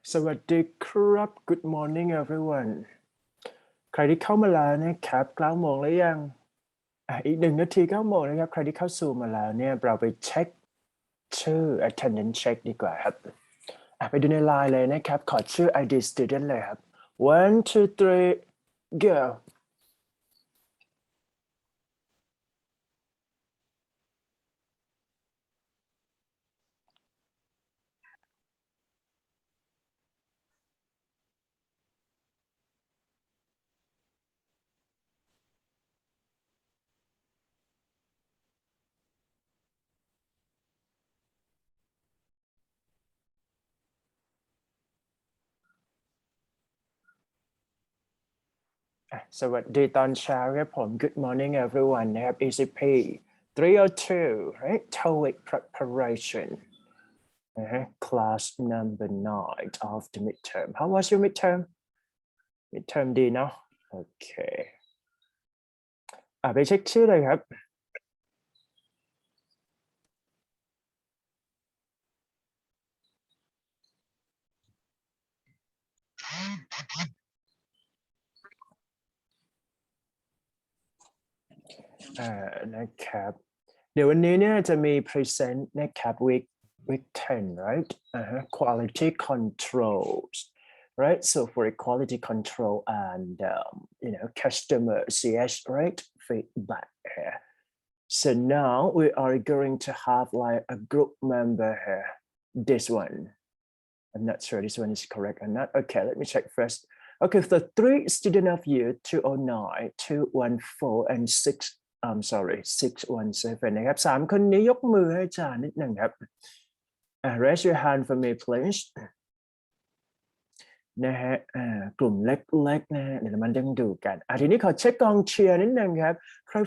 สวัสดีครับ Good morning everyone ใครที่เข้ามาแล้วนะครับ9 โมงแล้วยังอีก1 นาที9 โมงนะครับใครที่เข้าซูมมาแล้วเนี่ยเราไปเช็คชื่อ attendance check ดีกว่าครับไปดูในไลน์เลยนะครับขอชื่อ ID student เลยครับ 1 2 3 goสวัสดีตอนเช้าครับผม Good morning everyone นะครับ ECP 302 right TOEIC preparation class number 9 of the midterm how was your midterm ดีเนาะโอเคไปเช็คชื่อเลยครับนะครับเดี๋ยววันนี้เนี่ยจะมี present นะครับ week 10 right quality controls right so for quality control and customer CS right feedback here so now we are going to have like a group member here this one I'm not sure this one is correct or not okay let me check first okay the 3 student of you 209 214 and 617นะครับ3 คนนี้ยกมือให้อาจารย์นิดหนึ่งครับ raise your hand for me please นะฮะกลุ่มเล็กๆนะฮะเดี๋ยวมันต้องดูกันทีนี้ขอเช็คกองเชียร์นิดหนึ่งครับใคร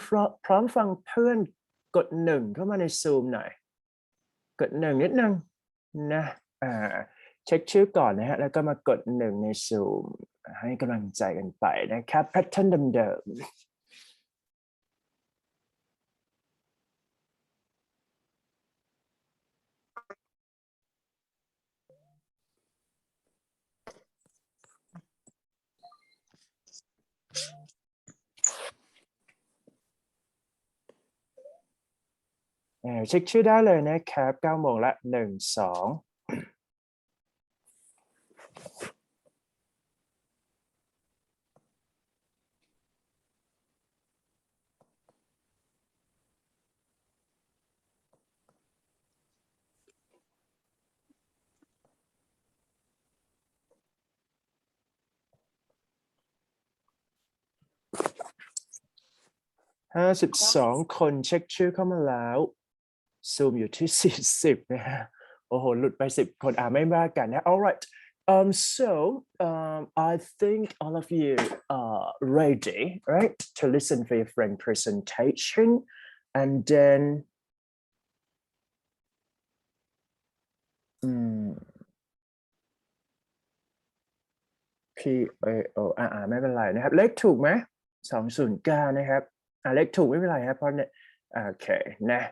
พร้อมฟังเพื่อนกด1เข้ามาในซูมหน่อยกด1นิดหนึ่งนะเช็คชื่อก่อนนะฮะแล้วก็มากด1ในซูมให้กำลังใจกันไปนะครับแพทเทิร์นเดิมเช็คชื่อได้เลยนะครับ9 โมงละ1 252 คนเช็คชื่อเข้ามาแล้วซูมอยู่ที่40นะฮะโอ้โหหลุดไป10 คนไม่ว่ากันนะ alright so I think all of you are ready right to listen for your friend presentation and then PAO ไม่เป็นไรนะครับเลขถูกไหม209นะครับเลขถูกไม่เป็นไรครับเพราะเนี่ยโอเคนะ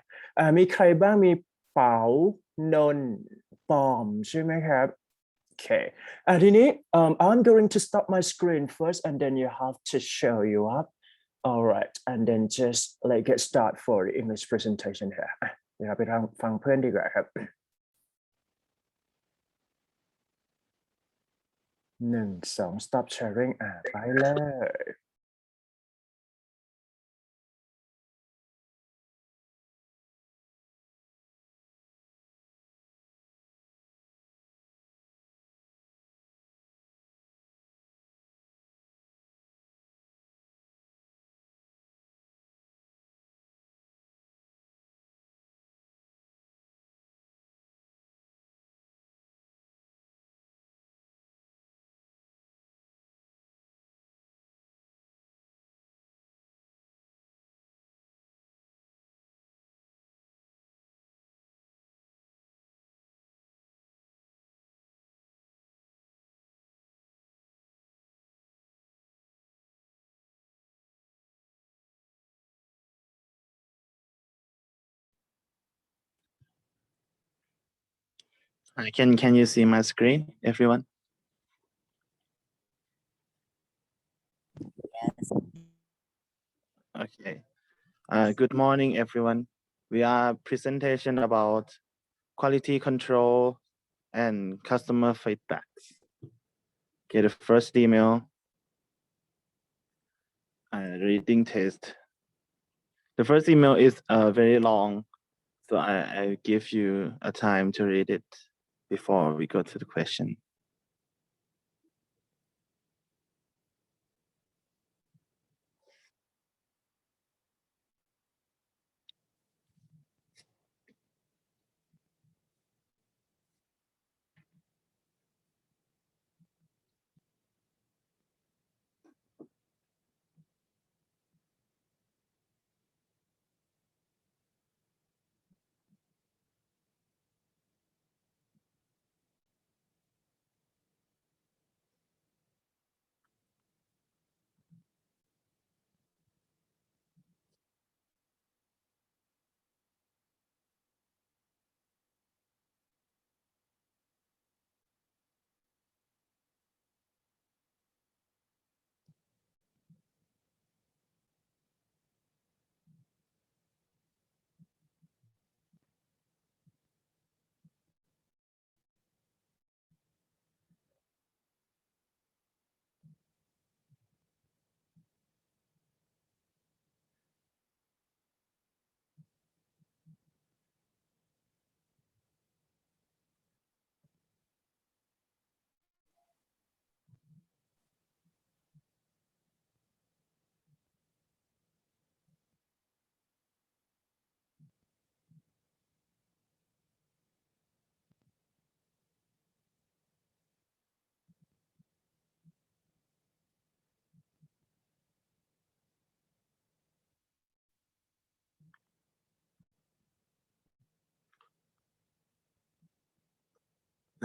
มีใครบ้างมีเป๋านนปอมใช่ไหมครับโอเคทีนี้I'm going to stop my screen first and then you have to show you up all right and then just like get start for the English presentation here เดี๋ยวเราไปฟังเพื่อนดีกว่าครับ1 2 stop sharing ไปเลย Can you see my screen, everyone? Okay. Good morning, everyone. We are presentation about quality control and customer feedback. Okay, the first email, reading test. The first email is very long, so I give you a time to read it before we go to the question.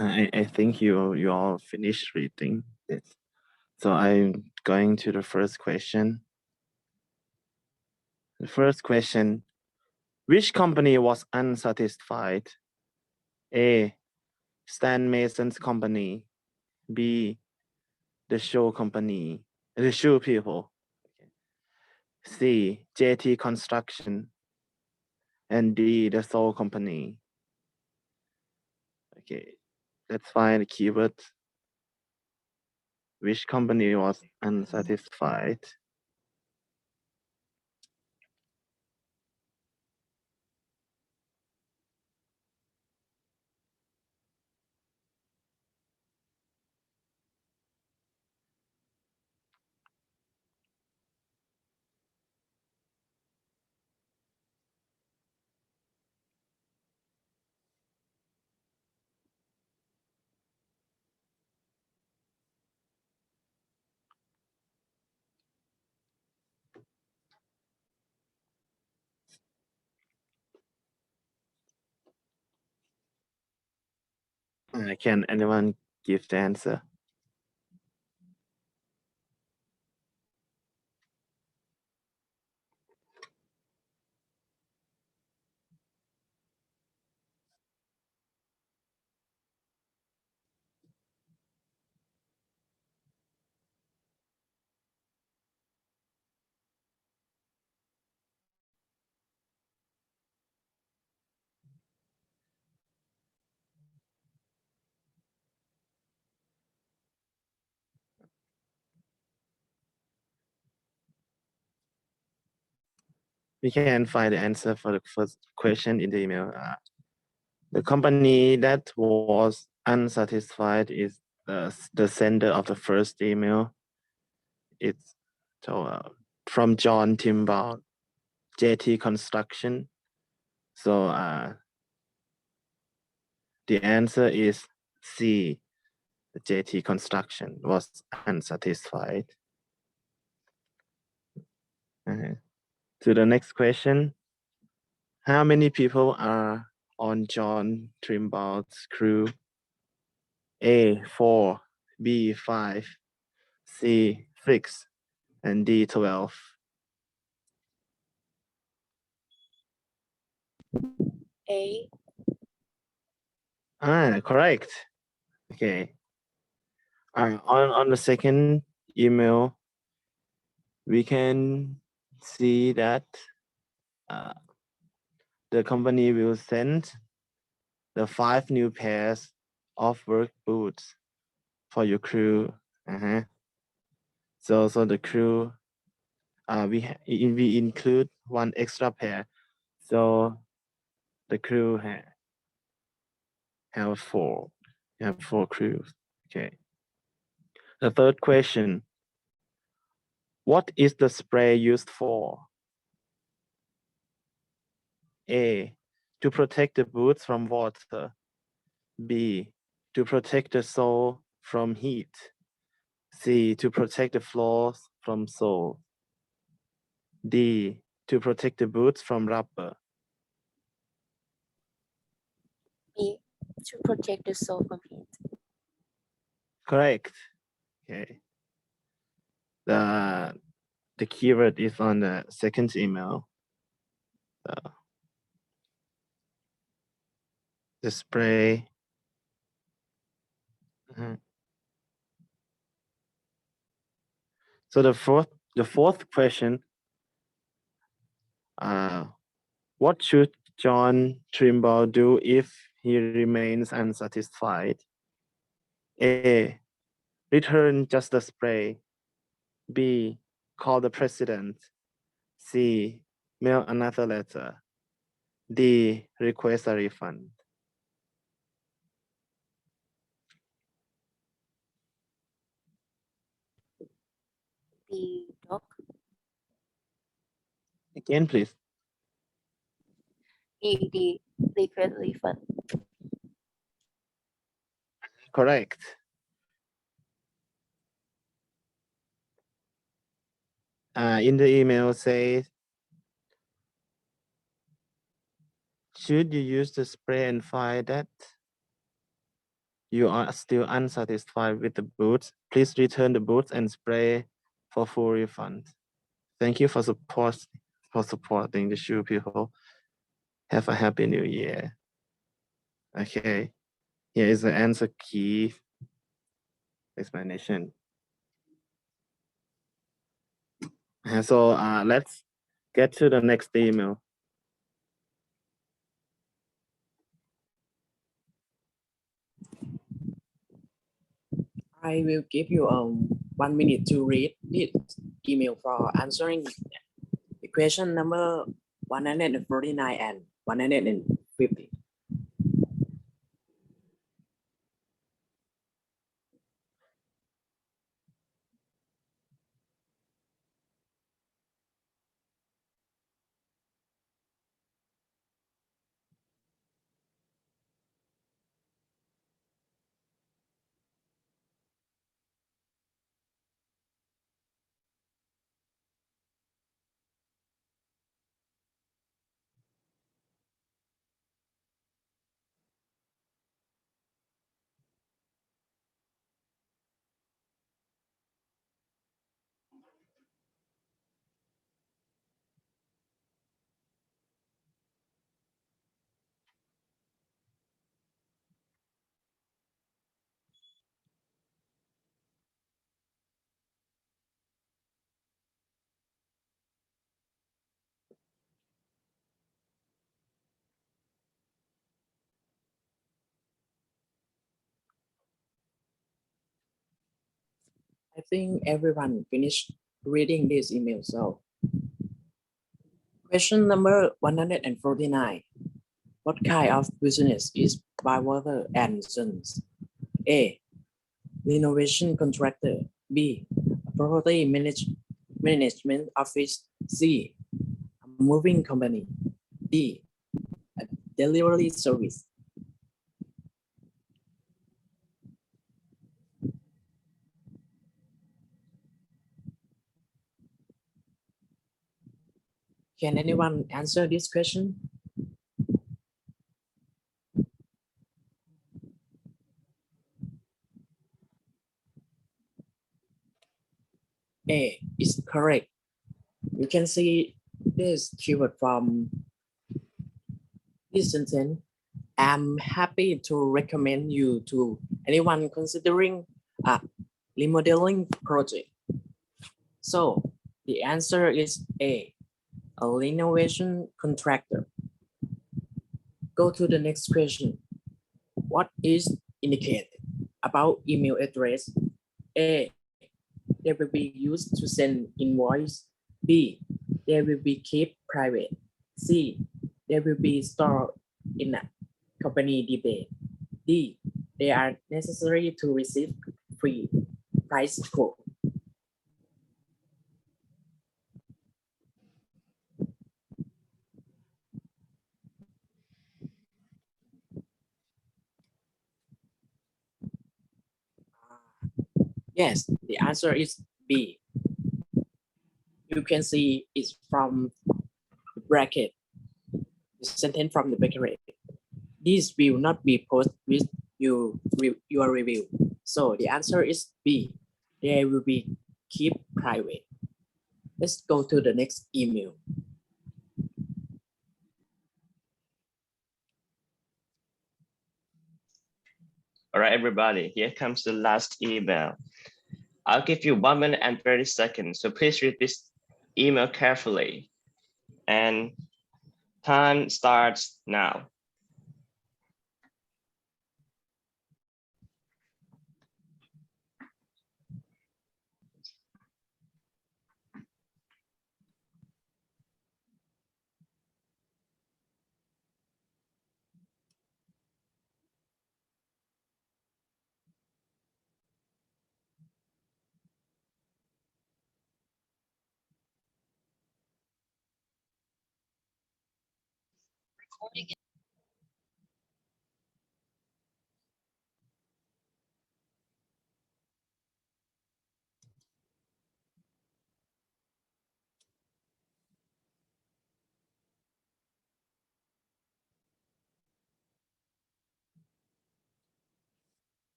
I think you all finished reading it. So I'm going to the first question. The first question, which company was unsatisfied? A, Stan Mason's company. B, the shoe people. C, JT Construction. And D, the Soul Company. Okay, let's find the keyword. Which company was unsatisfied? Can anyone give the answer? We can find the answer for the first question in the email. The company that was unsatisfied is the sender of the first email. It's from John Timbaugh, JT Construction. So the answer is C. The JT Construction was unsatisfied. To the next question. How many people are on John Trimbaugh's crew? A, 4, B, 5, C, 6, and D, 12. A. Correct. Okay. On the second email, we can see that the company will send the 5 new pairs of work boots for your crew. So the crew, we include 1 extra pair. So the crew have 4. You have 4 crews. Okay. The third question. What is the spray used for? A, to protect the boots from water. B, to protect the sole from heat. C, to protect the floors from sole. D, to protect the boots from rubber. B. To protect the sole from heat. Correct. Okay. The keyword is on the second email. The spray. So the fourth question, what should John Trimble do if he remains unsatisfied? A, return just the spray. B, call the president. C, mail another letter. D, request a refund. B. Doc. Again, please. D. Request refund. Correct. In the email says, should you use the spray and find that you are still unsatisfied with the boots, please return the boots and spray for full refund. Thank you for supporting the shoe people. Have a happy new year. Okay, here is the answer key explanation. So let's get to the next email. I will give you 1 minute to read this email for answering the question number 149 and 150. I think everyone finished reading this email. So question number 149. What kind of business is Bywater and Sons? A, renovation contractor. B, a property management office. C, a moving company. D, a delivery service. Can anyone answer this question? A is correct. You can see this keyword from this sentence. I'm happy to recommend you to anyone considering a remodeling project. So The answer is A, a renovation contractor. Go to the next question. What is indicated about email address? A, they will be used to send invoice. B, they will be kept private. C, they will be stored in a company debate. D, they are necessary to receive free price quote. Yes, the answer is B. You can see it's from the bracket, the sentence from the bracket. This will not be posted with your review. So the answer is B. They will be kept private. Let's go to the next email. All right, everybody, here comes the last email. I'll give you 1 minute and 30 seconds, so please read this email carefully. And time starts now.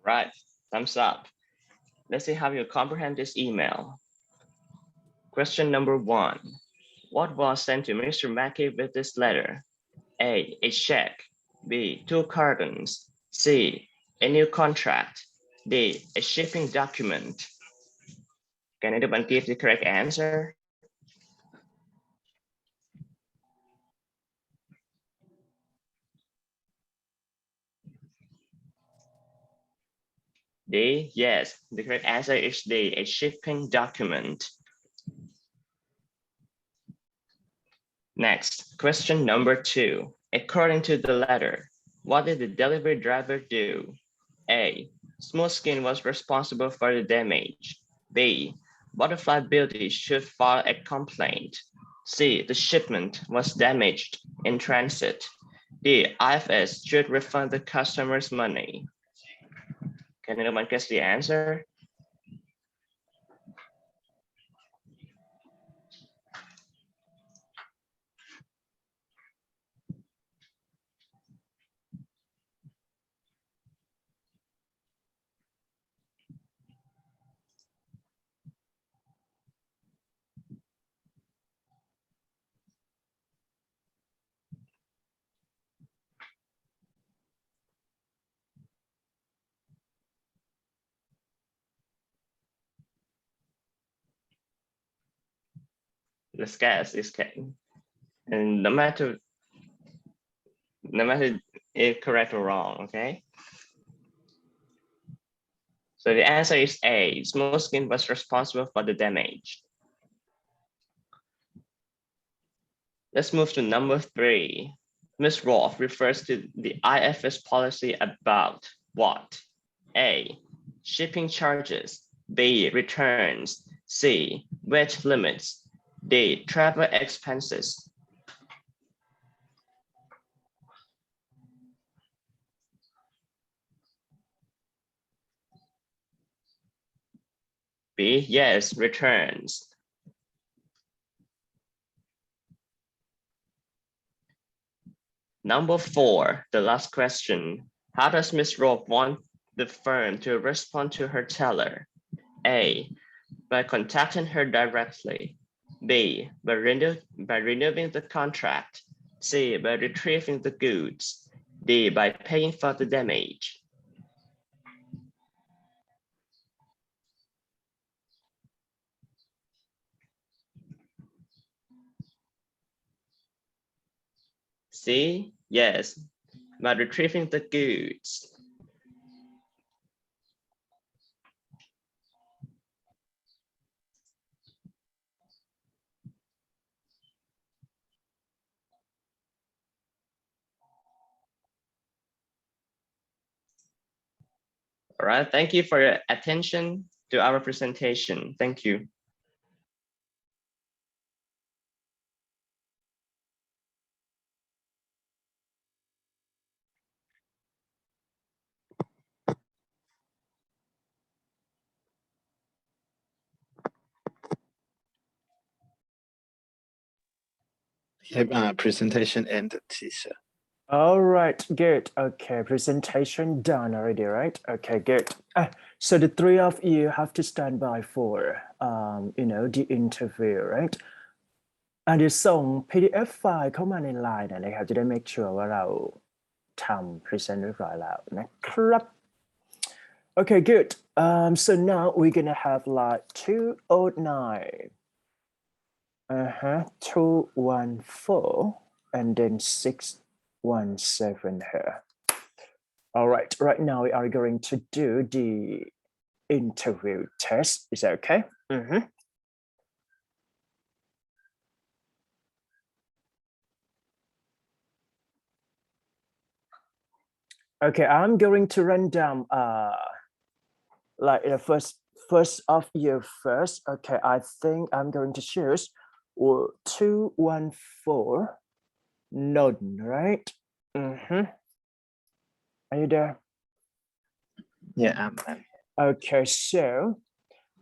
All right, thumbs up. Let's see how you comprehend this email. Question number 1. What was sent to Mr. Mackey with this letter? A check. B, 2 cartons. C, a new contract. D, a shipping document. Can anyone give the correct answer? D, yes, the correct answer is D, a shipping document. Next, question number 2. According to the letter, what did the delivery driver do? A, Smoothskin was responsible for the damage. B, Butterfly Beauty should file a complaint. C, the shipment was damaged in transit. D, IFS should refund the customer's money. Can anyone guess the answer? Let's guess. And no matter if correct or wrong, okay? So the answer is A, Smoothskin was responsible for the damage. Let's move to number 3. Ms. Roth refers to the IFS policy about what? A, shipping charges. B, returns. C, wage limits, D, travel expenses. B, yes, returns. Number 4, the last question. How does Ms. Rowe want the firm to respond to her teller? A, by contacting her directly. B, by renewing the contract. C, by retrieving the goods. D, by paying for the damage. C, yes, by retrieving the goods. All right, thank you for your attention to our presentation. Thank you. Presentation ended, teacher. All right, good. Okay, presentation done already, right? Okay, good. So the three of you have to stand by for, the interview, right? เดี๋ยวส่ง PDF ไฟล์เข้ามาใน Line นะครับจะได้ make sure ว่าเราทำ present เรียบร้อยแล้วนะครับ Okay, good. So now we're gonna have like 209, 214, and then 617 here. All right now we are going to do the interview test. Is that okay? Okay, I'm going to run down like the first of you first. Okay, I think I'm going to choose 214 Nodden, right? Are you there? Yeah, Okay, so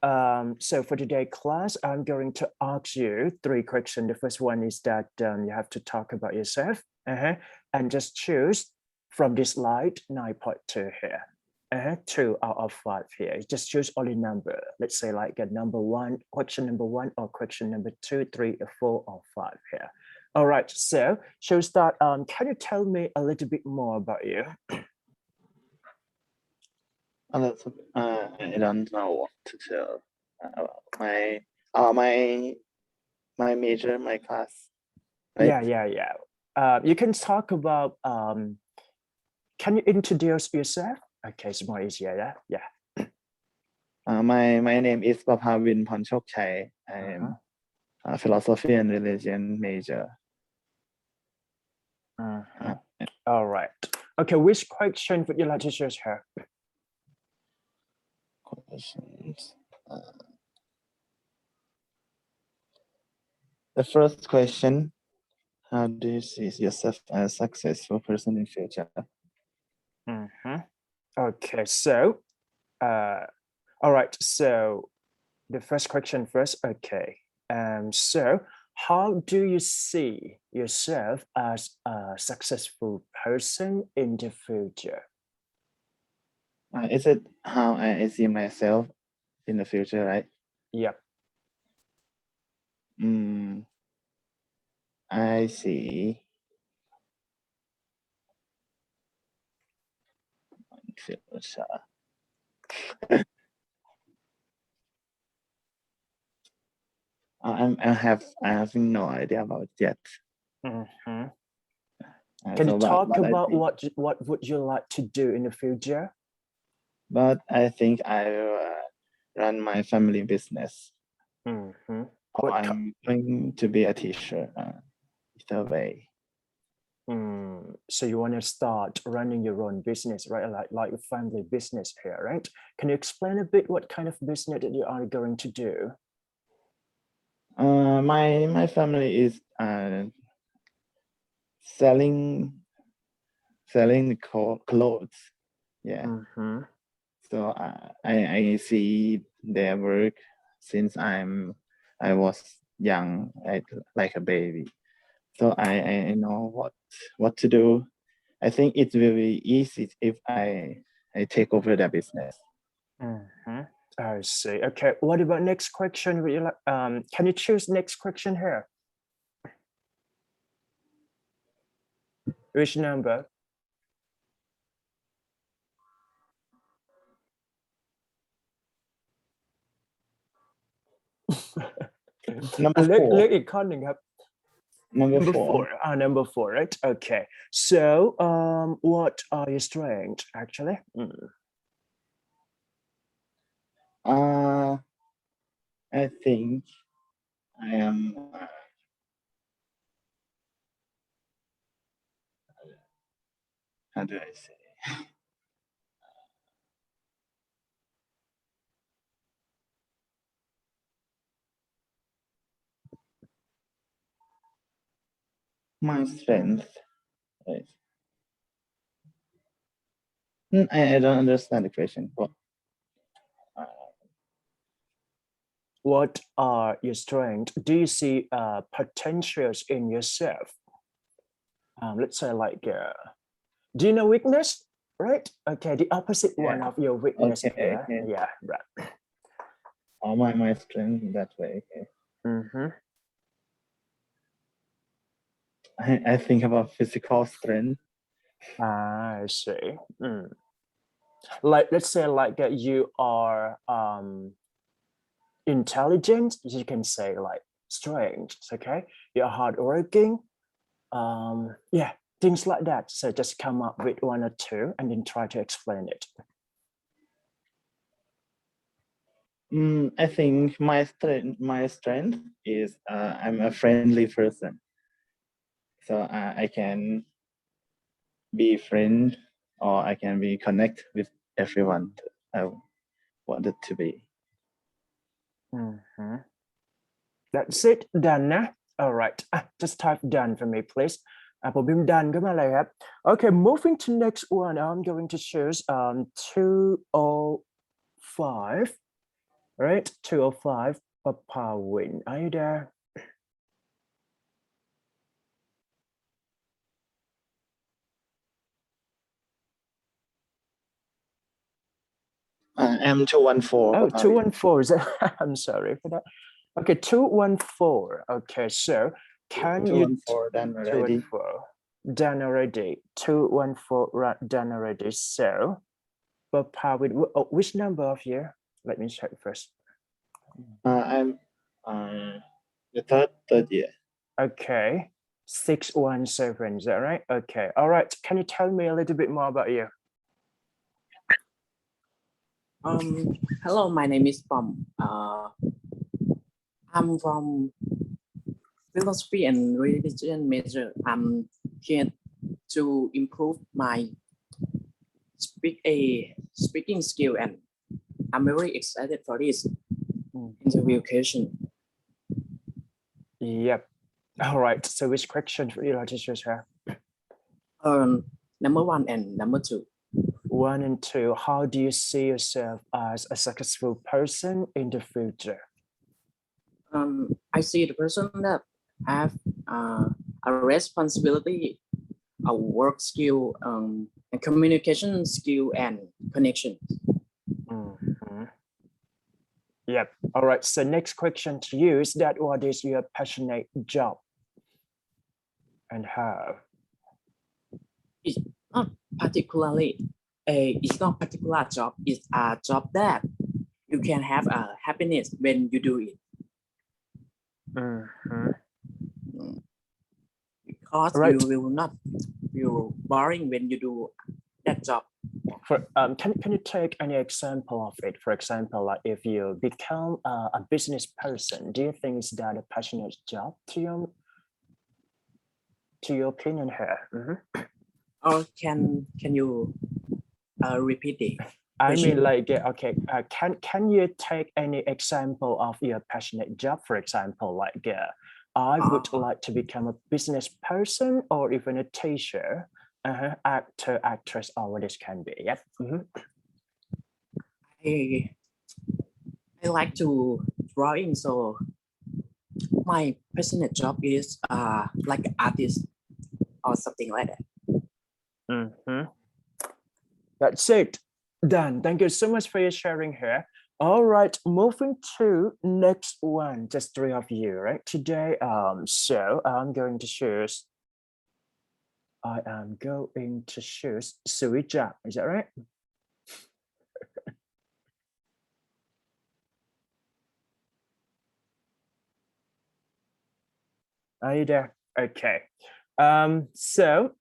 for today class, I'm going to ask you 3 questions. The first one is that you have to talk about yourself, and just choose from this slide 9.2 here. 2 out of 5 here. Just choose only number. Let's say like a number 1, question number 1, or question number 2, 3, or 4, or 5 here. All right, so shall we start? Can you tell me a little bit more about you? I don't know what to tell. My major, my class. Right? Yeah. You can talk about. Can you introduce yourself? Okay, it's more easier. Yeah. My name is Papavin Ponchokchai. I am a philosophy and religion major. All right. Okay, which question would you like to choose here? Questions. The first question: how do you see yourself as a successful person in future? Okay, so, all right. So, the first question first. Okay. So, how do you see yourself as a successful person in the future? Is it how I see myself in the future, right? Yep. I see. Future. I have no idea about it yet. Can you talk about what would you like to do in the future? But I think I will run my family business. I'm going to be a teacher either way. So you want to start running your own business, right? Like a family business here, right? Can you explain a bit what kind of business that you are going to do? My family is selling clothes. Yeah. Mhm. So I see their work since I was young, like a baby. So I know what to do. I think it will be easy if I take over their business. Mhm. I see. Okay. What about next question? Would you like? Can you choose next question here? Which number? Number เลือก four. อีกข้อหนึ่งครับ Number Number four. four. Number four, right? Okay. So, what are your strengths actually? I think I am. How do I say? My strength. Right. I don't understand the question. What are your strengths? Do you see potentials in yourself? Let's say like, do you know weakness? Right? Okay, the opposite one Yeah. of your weakness Okay, here. okay. Yeah, right. Oh, my strength that way. Okay. Mm-hmm. I think about physical strength. I see. Like, let's say like you are intelligent, you can say like strengths, okay? You're hardworking, yeah, things like that. So just come up with one or two and then try to explain it. I think my strength is I'm a friendly person, so I can be friend or I can be connect with everyone I wanted to be. That's it, doneนะ all right, just type done for me please. ผมพิมพ์ done ขึ้นมาเลยครับ okay, moving to next one. I'm going to choose 205, right? 205 Papawin, are you there? I'm 214. Oh, 214 is that? I'm sorry for that. Okay, 214. Okay, so can you 214 done already. 214 done already? 214 done already. So, but with which number of you? Let me check first. I'm the third year. Okay, 617. Is that right? Okay, all right. Can you tell me a little bit more about you? Hello, my name is Pom. I'm from philosophy and religion major. I'm here to improve my speaking skill, and I'm very excited for this interview question. Yep. All right. So which question would you like to choose here? Number one and number two. 1 and 2. How do you see yourself as a successful person in the future? I see the person that have a responsibility, a work skill, and communication skill and connection. Yep. All right. So next question to you is that what is your passionate job and how? It's not particularly it's not particular job. It's a job that you can have a happiness when you do it. Because right. you will not feel boring when you do that job. For, can you take any example of it? For example, like if you become a business person, do you think is that a passionate job to your opinion here? Or can you repeat it? I mean, like, okay, can you take any example of your passionate job? For example, like, I would like to become a business person or even a teacher, actor, actress, all this can be. Yep. I like to drawing, so my passionate job is like an artist or something like that. That's it. Done. Thank you so much for your sharing here. All right, moving to next one. Just three of you, right? Today, so I'm going to choose. I am going to choose Suija. Is that right? Are you there? Okay. So.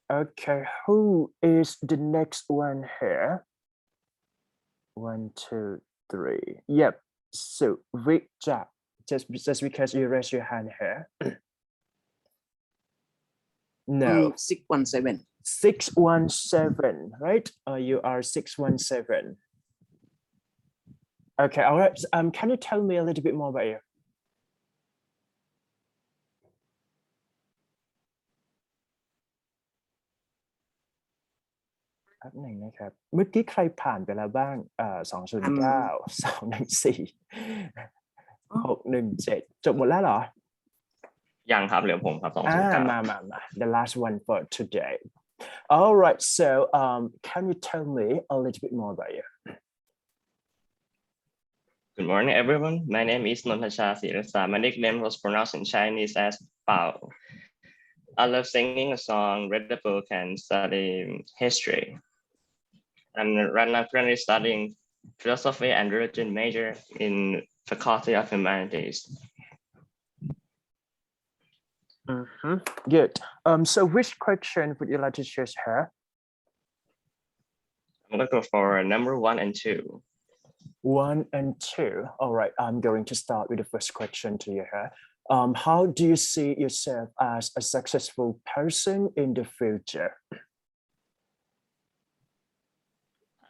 Okay, who is the next one here? 1, 2, 3. Yep. So Victor, just because you raise your hand here. No. 617. 617, right? You are 617. Okay, all right. Can you tell me a little bit more about you? Up หนึ่งนะครับเมื่อกี้ใครผ่านไปแล้วบ้าง209 214 617จบหมดแล้วเหรอ ยังครับเหลือผมครับ209 มา the last one for today. All right, so can you tell me a little bit more about you? Good morning, everyone. My name is Nontacha Sirasa. My nickname was pronounced in Chinese as Bao. I love singing a song, read the book, and study history. I'm right now currently studying philosophy and religion major in Faculty of Humanities. Good. So which question would you like to choose here? I'm looking for number 1 and 2. 1 and 2. All right, I'm going to start with the first question to you here. How do you see yourself as a successful person in the future?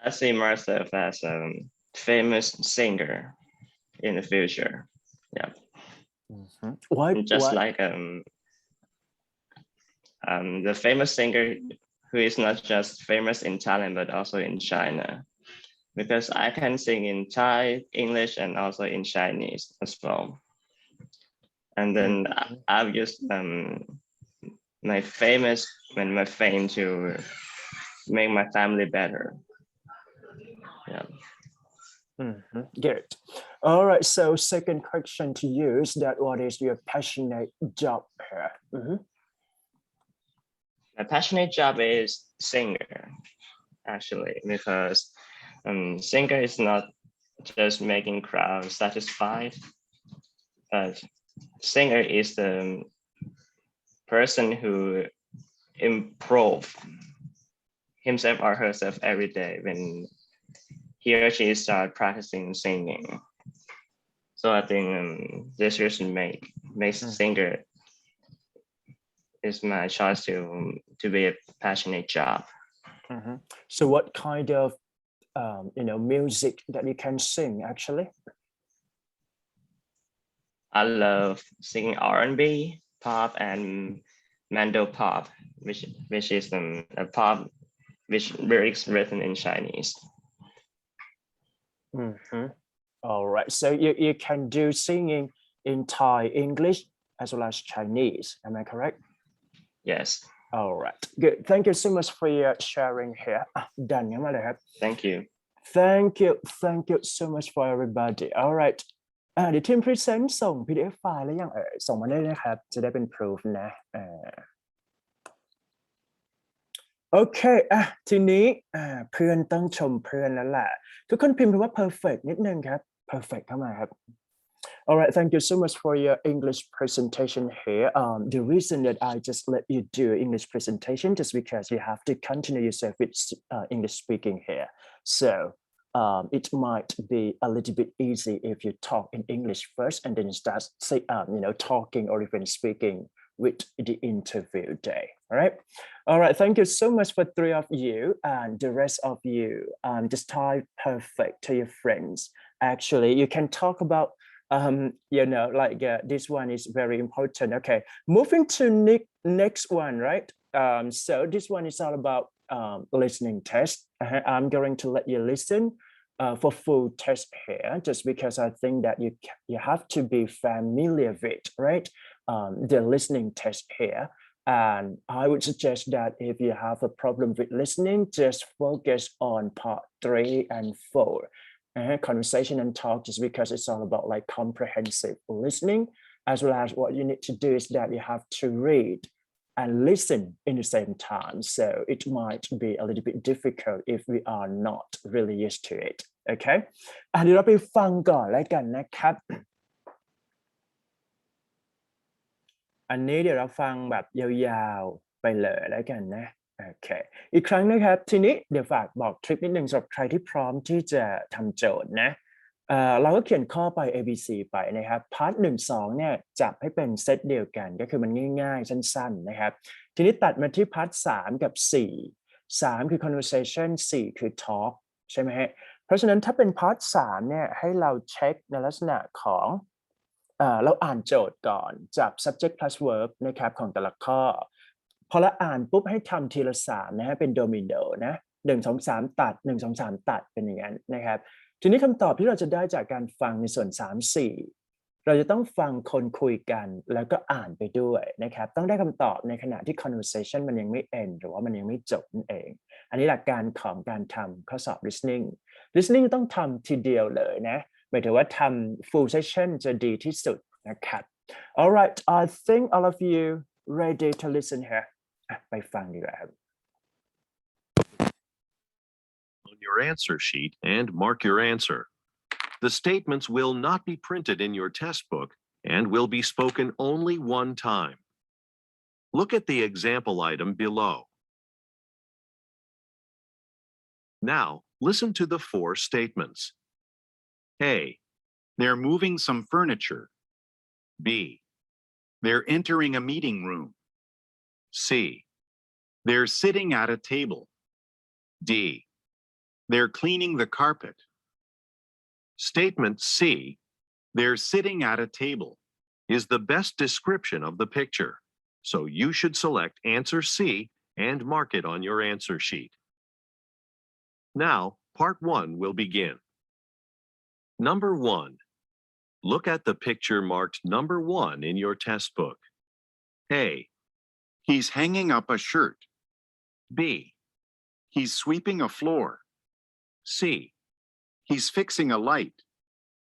I see myself as a famous singer in the future. Yeah. Why? Just like the famous singer who is not just famous in Thailand but also in China, because I can sing in Thai, English, and also in Chinese as well. And then I've used my fame to make my family better. Yeah. Good. All right. So second question to you is that what is your passionate job here? My passionate job is singer, actually, because singer is not just making crowds satisfied, but singer is the person who improve himself or herself every day when he or she start practicing singing. So I think this reason makes singer is my choice to be a passionate job. So what kind of music that you can sing actually? I love singing R&B, pop, and Mando pop, which is a pop which lyrics written in Chinese. All right. So you can do singing in Thai, English, as well as Chinese. Am I correct? Yes. All right. Good. Thank you so much for your sharing here. Done. Thank you. Thank you so much for everybody. All right. เดี๋ยวทีม present ส่ง PDF ไฟล์แล้วยังส่งมาได้นะครับจะได้เป็น proof นะโอเคทีนี้เพื่อนต้องชมเพื่อนแล้วแหละทุกคนพิมพ์คำว่า perfect นิดนึงครับ perfect เข้ามาครับ All right, thank you so much for your English presentation here. The reason that I just let you do English presentation just because you have to continue yourself with English speaking here. So it might be a little bit easy if you talk in English first and then start say, talking or even speaking with the interview day. All right, thank you so much for 3 of you, and the rest of you just type perfect to your friends. Actually, you can talk about this one is very important. Okay, moving to next one, right? So this one is all about listening test. I'm going to let you listen for full test here, just because I think that you have to be familiar with, right? The listening test here. And I would suggest that if you have a problem with listening, just focus on part 3 and 4. Conversation and talk, just because it's all about like comprehensive listening, as well as what you need to do is that you have to read and listen in the same time. So it might be a little bit difficult if we are not really used to it. Okay, เดี๋ยวเราไปฟังก่อนแล้วกันนะครับ อันนี้เดี๋ยวเราฟังแบบยาวๆไปเลยแล้วกันนะโอเคอีกครั้งนะครับทีนี้เดี๋ยวฝากบอกทริคนิดนึงสำหรับใครที่พร้อมที่จะทำโจทย์นะเราก็เขียนข้อไป ABC ไปนะครับพาร์ท1 2เนี่ยจับให้เป็นเซตเดียวกันก็คือมันง่ายๆสั้นๆนะครับทีนี้ตัดมาที่พาร์ท3กับ4 3คือ conversation 4คือ talk ใช่ไหมฮะเพราะฉะนั้นถ้าเป็นพาร์ท3เนี่ยให้เราเช็คในลักษณะของเราอ่านโจทย์ก่อนจับ subject plus verb นะครับของแต่ละข้อพอเราอ่านปุ๊บให้ทำทีละ3นะฮะเป็นโดมิโนนะ1 2 3ตัด1 2 3ตัดเป็นอย่างนั้นนะครับทีนี้คำตอบที่เราจะได้จากการฟังในส่วน3 4เราจะต้องฟังคนคุยกันแล้วก็อ่านไปด้วยนะครับต้องได้คำตอบในขณะที่ conversation มันยังไม่ end หรือว่ามันยังไม่จบนั่นเองอันนี้หลักการของการทำข้อสอบ listening ต้องทำทีเดียวเลยนะหมายถึงว่าทำ full session จะดีที่สุดนะครับ All right, I think all of you ready to listen here ไปฟังดีกว่าครับ On your answer sheet and mark your answer. The statements will not be printed in your test book and will be spoken only one time. Look at the example item below. Now, listen to the 4 statements. A. They're moving some furniture. B. They're entering a meeting room. C. They're sitting at a table. D. They're cleaning the carpet. Statement C, They're sitting at a table. is the best description of the picture, so you should select answer C and mark it on your answer sheet. Now, part 1 will begin. Number 1. Look at the picture marked number 1 in your test book. A. He's hanging up a shirt. B. He's sweeping a floor. C. He's fixing a light.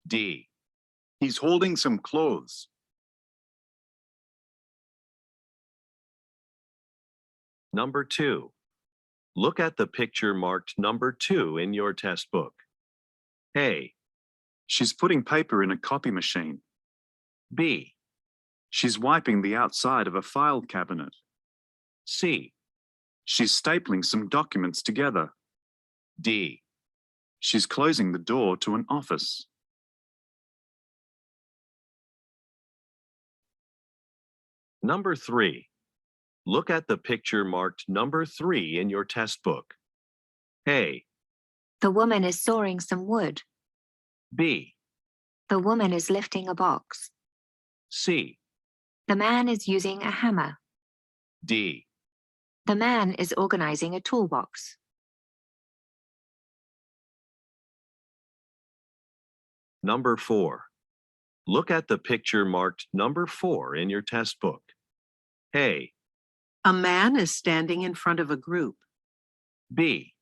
D. He's holding some clothes. Number 2. Look at the picture marked number 2 in your test book. A. She's putting paper in a copy machine. B. She's wiping the outside of a file cabinet. C. She's stapling some documents together. D. She's closing the door to an office. Number 3. Look at the picture marked number 3 in your test book. A. The woman is sawing some wood. B. The woman is lifting a box. C. The man is using a hammer. D. The man is organizing a toolbox. Number 4. Look at the picture marked number 4 in your test book. A. A man is standing in front of a group. B.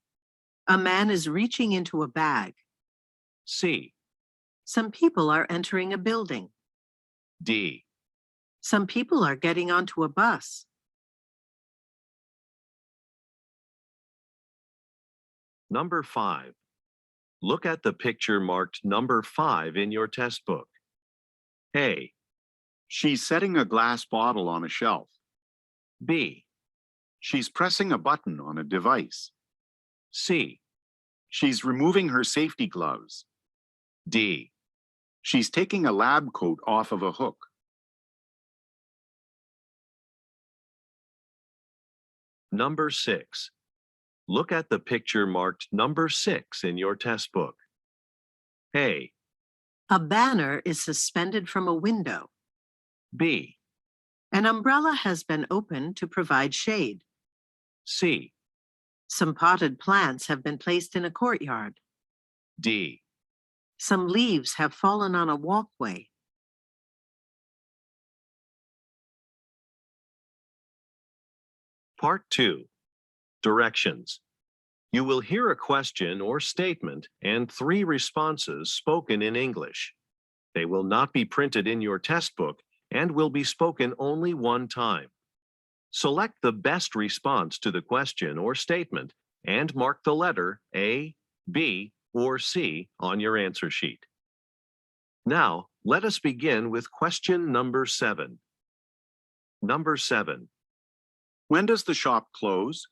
A man is reaching into a bag. C. Some people are entering a building. D. Some people are getting onto a bus. Number 5. Look at the picture marked number 5 in your test book. A, She's setting a glass bottle on a shelf. B, She's pressing a button on a device. C, She's removing her safety gloves. D. She's taking a lab coat off of a hook. Number 6. Look at the picture marked number 6 in your test book. A, A banner is suspended from a window. B, An umbrella has been opened to provide shade. C, Some potted plants have been placed in a courtyard. D. Some leaves have fallen on a walkway. Part 2. Directions. You will hear a question or statement and 3 responses spoken in English. They will not be printed in your test book and will be spoken only one time. Select the best response to the question or statement and mark the letter A, B, or C on your answer sheet. Now, let us begin with question number 7. Number 7. When does the shop close?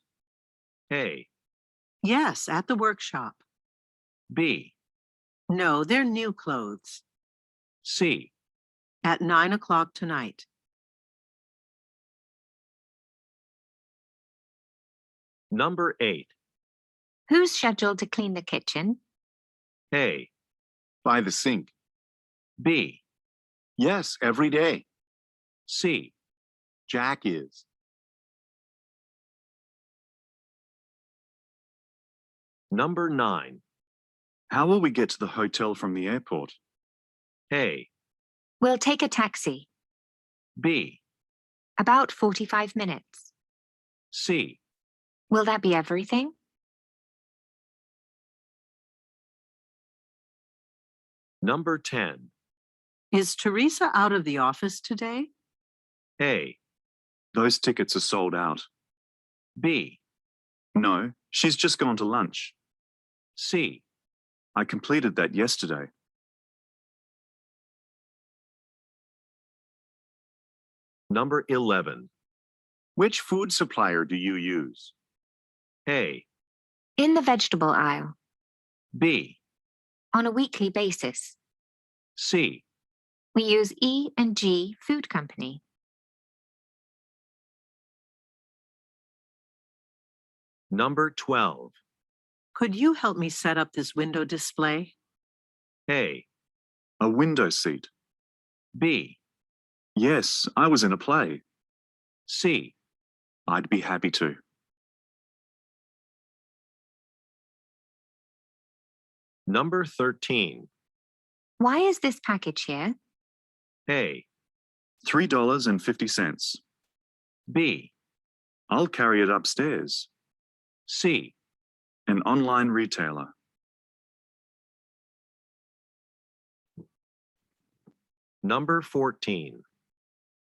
A, Yes, at the workshop. B, No, they're new clothes. C, At 9 o'clock tonight. Number 8. Who's scheduled to clean the kitchen? A, By the sink. B, Yes, every day. C, Jack is. Number 9. How will we get to the hotel from the airport? A, We'll take a taxi. B, About 45 minutes. C, Will that be everything? Number 10. Is Teresa out of the office today? A, Those tickets are sold out. B, No, she's just gone to lunch. C, I completed that yesterday. Number 11. Which food supplier do you use? A, In the vegetable aisle. B, On a weekly basis. C, We use E&G Food Company. Number 12. Could you help me set up this window display? A, A window seat. B, Yes, I was in a play. C, I'd be happy to. Number 13. Why is this package here? A, $3.50. B, I'll carry it upstairs. C, An online retailer. Number 14.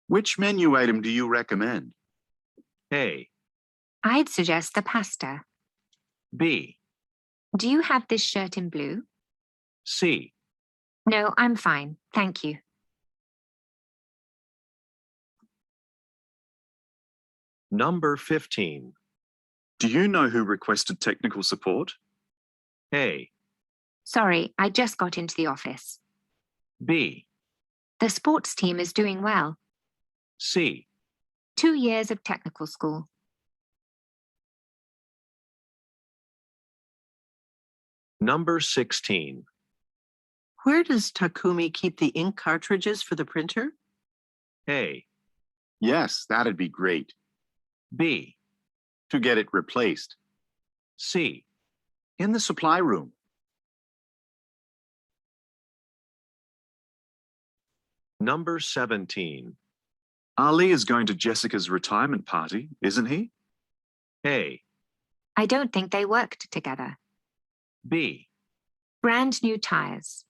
Which menu item do you recommend? A, I'd suggest the pasta. B, Do you have this shirt in blue? C, No, I'm fine. Thank you. Number 15. Do you know who requested technical support? A, Sorry, I just got into the office. B, The sports team is doing well. C, 2 years of technical school. Number 16. Where does Takumi keep the ink cartridges for the printer? A, Yes, that'd be great. B, To get it replaced. C, In the supply room. Number 17. Ali is going to Jessica's retirement party, isn't he? A, I don't think they worked together. B, Brand new tires.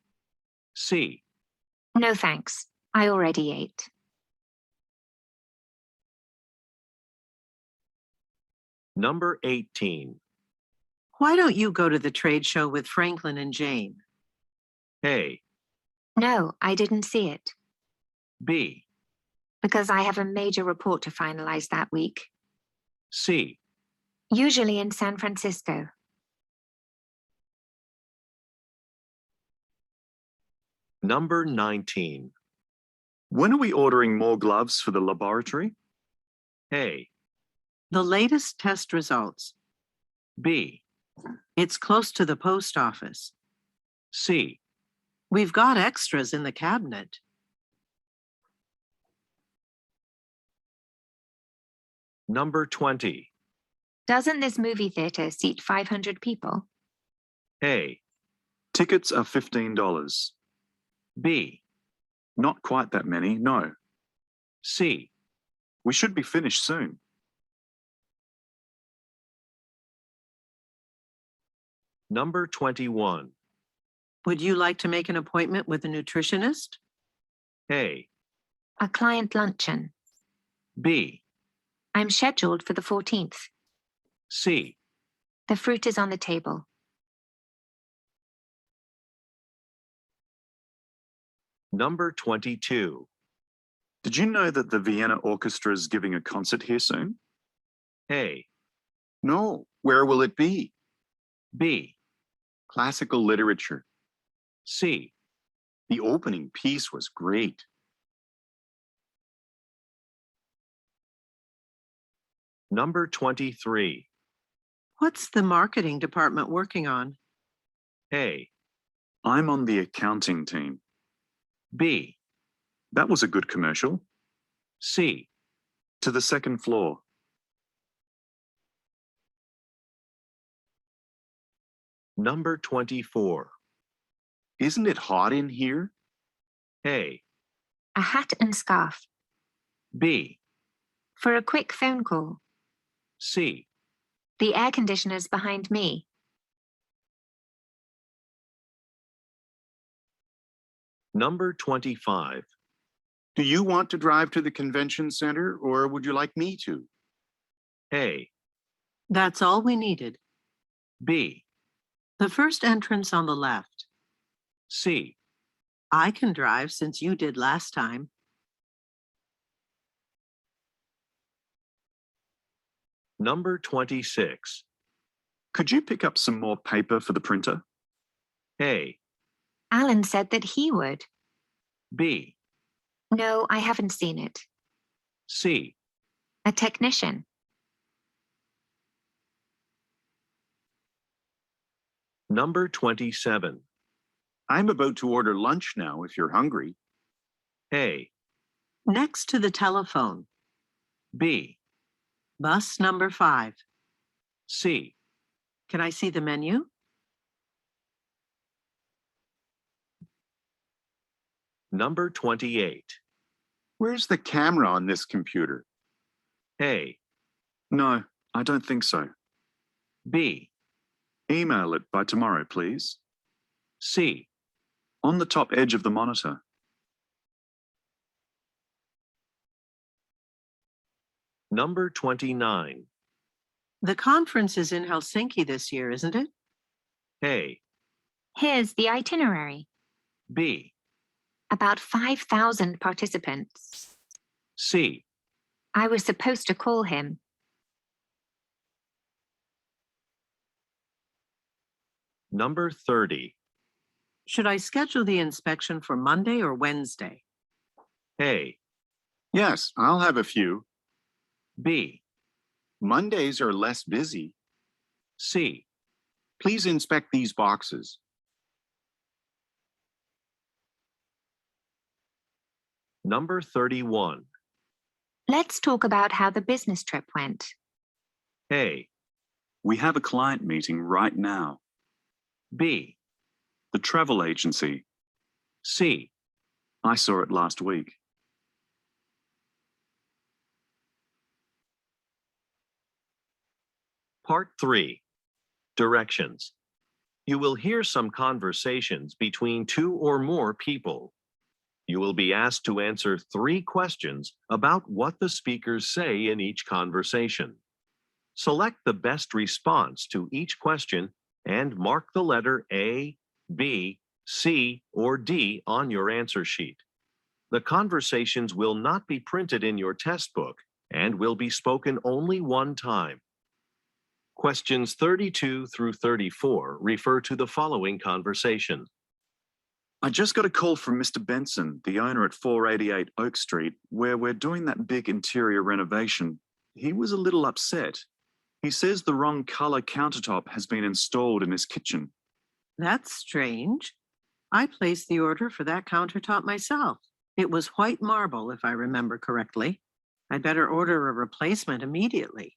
C, No thanks. I already ate. Number 18. Why don't you go to the trade show with Franklin and Jane? A, No, I didn't see it. B, Because I have a major report to finalize that week, C, usually in San Francisco. number 19. When are we ordering more gloves for the laboratory? A, The latest test results. B, It's close to the post office. C, We've got extras in the cabinet. number 20. Doesn't this movie theater seat 500 people? A, Tickets are $15. B, Not quite that many, no. C, We should be finished soon. number 21. Would you like to make an appointment with a nutritionist? A, A client luncheon. B, I'm scheduled for the 14th. C, The fruit is on the table. number 22. Did you know that the Vienna Orchestra is giving a concert here soon? A, No. Where will it be? B, Classical literature. C, The opening piece was great. number 23. What's the marketing department working on? A, I'm on the accounting team. B, That was a good commercial. C, To the second floor. number 24. Isn't it hot in here? A, A hat and scarf. B, For a quick phone call. C, The air conditioner's behind me. number 25. Do you want to drive to the convention center or would you like me to? A, That's all we needed. B, The first entrance on the left. C, I can drive since you did last time. number 26. Could you pick up some more paper for the printer? A, Alan said that he would. B, No, I haven't seen it. C, A technician. number 27. I'm about to order lunch now if you're hungry. A, Next to the telephone. B, Bus number 5. C, Can I see the menu? number 28. Where's the camera on this computer? A, No, I don't think so. B, Email it by tomorrow, please. C, On the top edge of the monitor. number 29. The conference is in Helsinki this year, isn't it? A, Here's the itinerary. B, About 5,000 participants. C, I was supposed to call him. number 30. Should I schedule the inspection for Monday or Wednesday? A, Yes, I'll have a few. B, Mondays are less busy. C, Please inspect these boxes. number 31. Let's talk about how the business trip went. A, We have a client meeting right now. B, The travel agency. C, I saw it last week. Part 3. Directions. You will hear some conversations between 2 or more people. You will be asked to answer 3 questions about what the speakers say in each conversation. Select the best response to each question and mark the letter A, B, C, or D on your answer sheet. The conversations will not be printed in your test book and will be spoken only one time. Questions 32 through 34 refer to the following conversation. I just got a call from Mr. Benson, the owner at 488 Oak Street, where we're doing that big interior renovation. He was a little upset. He says the wrong color countertop has been installed in his kitchen. That's strange. I placed the order for that countertop myself. It was white marble, if I remember correctly. I'd better order a replacement immediately.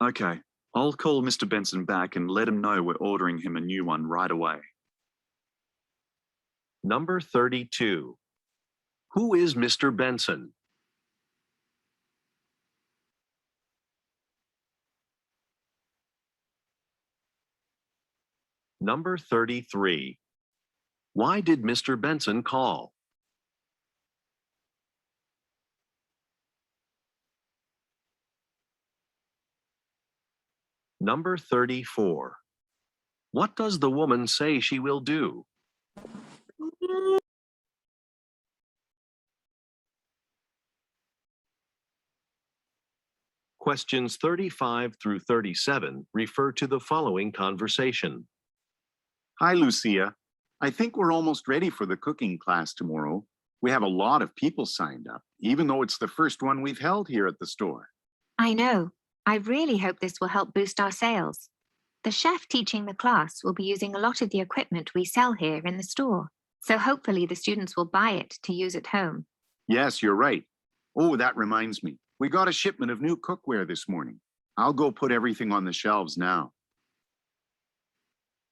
Okay, I'll call Mr. Benson back and let him know we're ordering him a new one right away. Number 32. Who is Mr. Benson? Number 33. Why did Mr. Benson call? Number 34. What does the woman say she will do? Questions 35 through 37 refer to the following conversation. Hi, Lucia. I think we're almost ready for the cooking class tomorrow. We have a lot of people signed up, even though it's the first one we've held here at the store. I know. I really hope this will help boost our sales. The chef teaching the class will be using a lot of the equipment we sell here in the store. So hopefully the students will buy it to use at home. Yes, you're right. Oh, that reminds me. We got a shipment of new cookware this morning. I'll go put everything on the shelves now.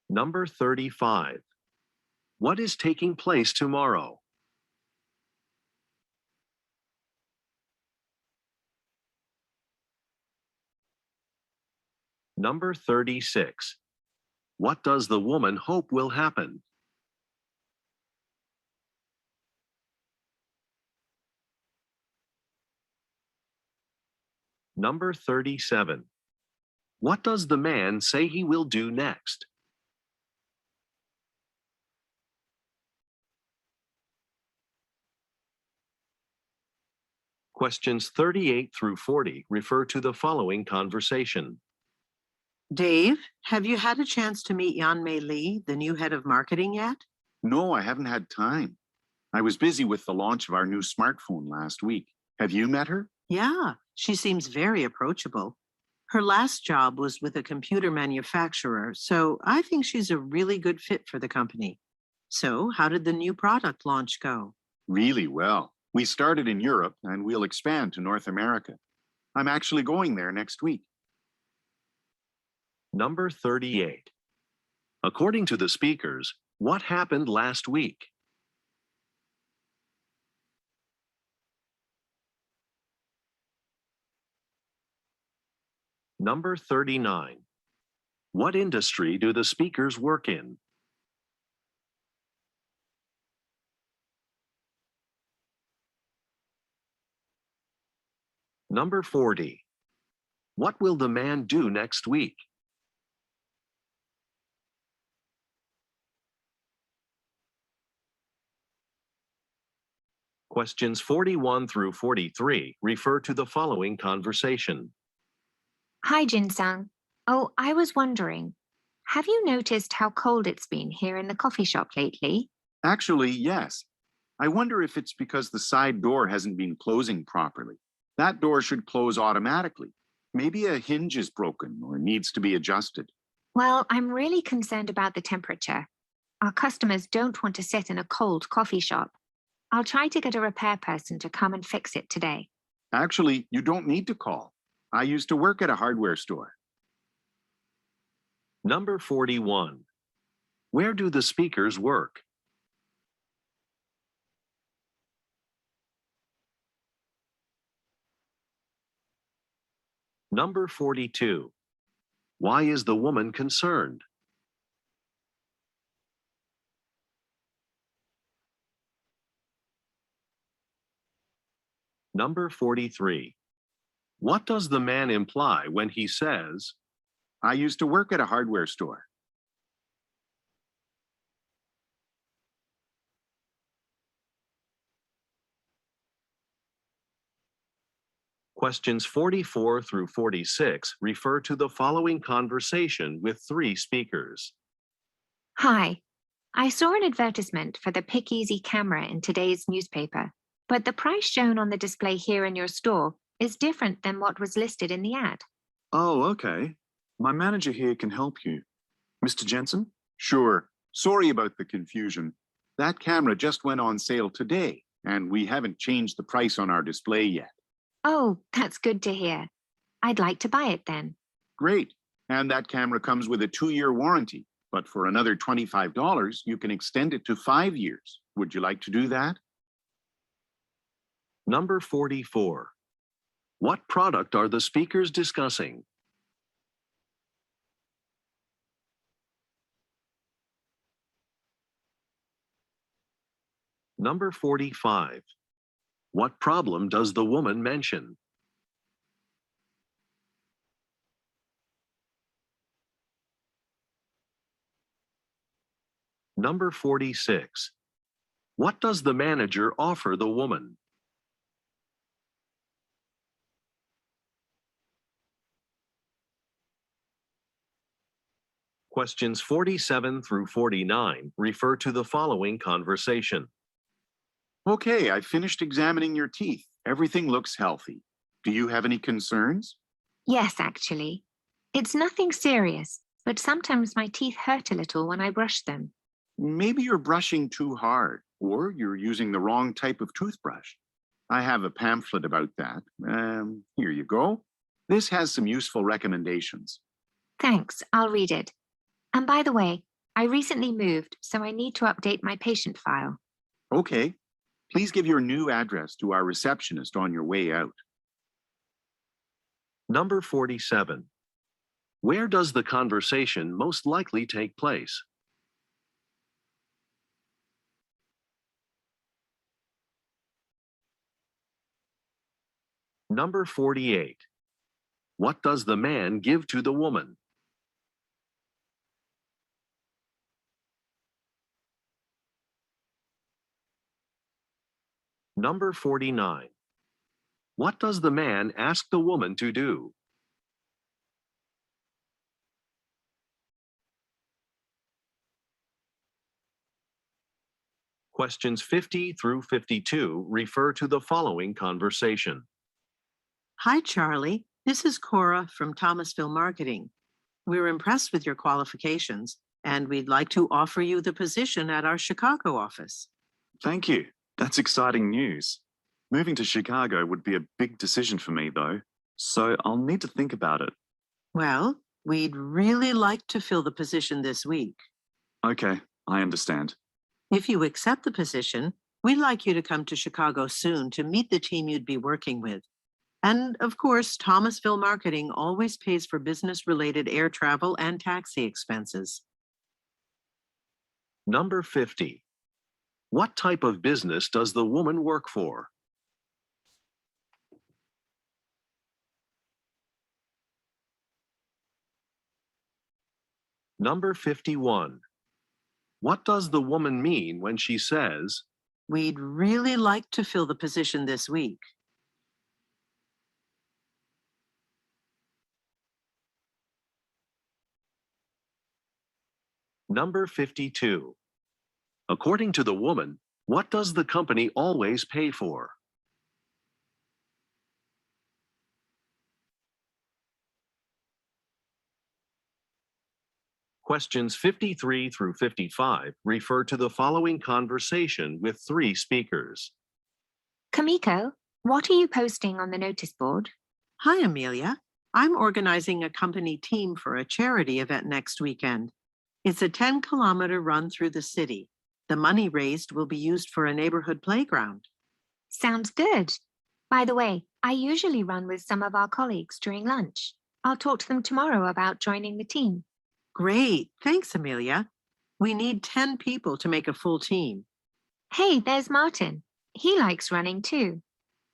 Number 35. What is taking place tomorrow? Number 36. What does the woman hope will happen? Number 37. What does the man say he will do next? Questions 38 through 40 refer to the following conversation. Dave, have you had a chance to meet Yanmei Lee, the new head of marketing yet? No, I haven't had time. I was busy with the launch of our new smartphone last week. Have you met her? Yeah, she seems very approachable. Her last job was with a computer manufacturer, so I think she's a really good fit for the company. So, how did the new product launch go? Really well. We started in Europe and we'll expand to North America. I'm actually going there next week. Number 38. According to the speakers, what happened last week? Number 39. What industry do the speakers work in? Number 40. What will the man do next week? Questions 41 through 43 refer to the following conversation. Hi, Jin-sang. Oh, I was wondering, have you noticed how cold it's been here in the coffee shop lately? Actually, yes. I wonder if it's because the side door hasn't been closing properly. That door should close automatically. Maybe a hinge is broken or needs to be adjusted. Well, I'm really concerned about the temperature. Our customers don't want to sit in a cold coffee shop. I'll try to get a repair person to come and fix it today. Actually, you don't need to call. I used to work at a hardware store. Number 41. Where do the speakers work? Number 42. Why is the woman concerned? Number 43. What does the man imply when he says, I used to work at a hardware store. Questions 44 through 46 refer to the following conversation with 3 speakers. Hi, I saw an advertisement for the Pick Easy camera in today's newspaper, but the price shown on the display here in your store is different than what was listed in the ad. Oh, okay. My manager here can help you. Mr. Jensen? Sure. Sorry about the confusion. That camera just went on sale today, and we haven't changed the price on our display yet. Oh, that's good to hear. I'd like to buy it then. Great. And that camera comes with a 2-year warranty, but for another $25, you can extend it to 5 years. Would you like to do that? Number 44. What product are the speakers discussing? Number 45. What problem does the woman mention? Number 46. What does the manager offer the woman? Questions 47 through 49 refer to the following conversation. Okay, I finished examining your teeth. Everything looks healthy. Do you have any concerns? Yes, actually. It's nothing serious, but sometimes my teeth hurt a little when I brush them. Maybe you're brushing too hard, or you're using the wrong type of toothbrush. I have a pamphlet about that. Here you go. This has some useful recommendations. Thanks, I'll read it. And by the way, I recently moved, so I need to update my patient file. Okay. Please give your new address to our receptionist on your way out. Number 47. Where does the conversation most likely take place? Number 48. What does the man give to the woman? Number 49. What does the man ask the woman to do? Questions 50 through 52 refer to the following conversation. Hi, Charlie. This is Cora from Thomasville Marketing. We're impressed with your qualifications, and we'd like to offer you the position at our Chicago office. Thank you. That's exciting news. Moving to Chicago would be a big decision for me, though, so I'll need to think about it. Well, we'd really like to fill the position this week. Okay, I understand. If you accept the position, we'd like you to come to Chicago soon to meet the team you'd be working with. And of course, Thomasville Marketing always pays for business-related air travel and taxi expenses. Number 50. What type of business does the woman work for? Number 51. What does the woman mean when she says, We'd really like to fill the position this week? Number 52. According to the woman, what does the company always pay for? Questions 53 through 55 refer to the following conversation with 3 speakers. Kamiko, what are you posting on the notice board? Hi, Amelia. I'm organizing a company team for a charity event next weekend. It's a 10-kilometer run through the city. The money raised will be used for a neighborhood playground. Sounds good. By the way, I usually run with some of our colleagues during lunch. I'll talk to them tomorrow about joining the team. Great. Thanks, Amelia. We need 10 people to make a full team. Hey, there's Martin. He likes running too.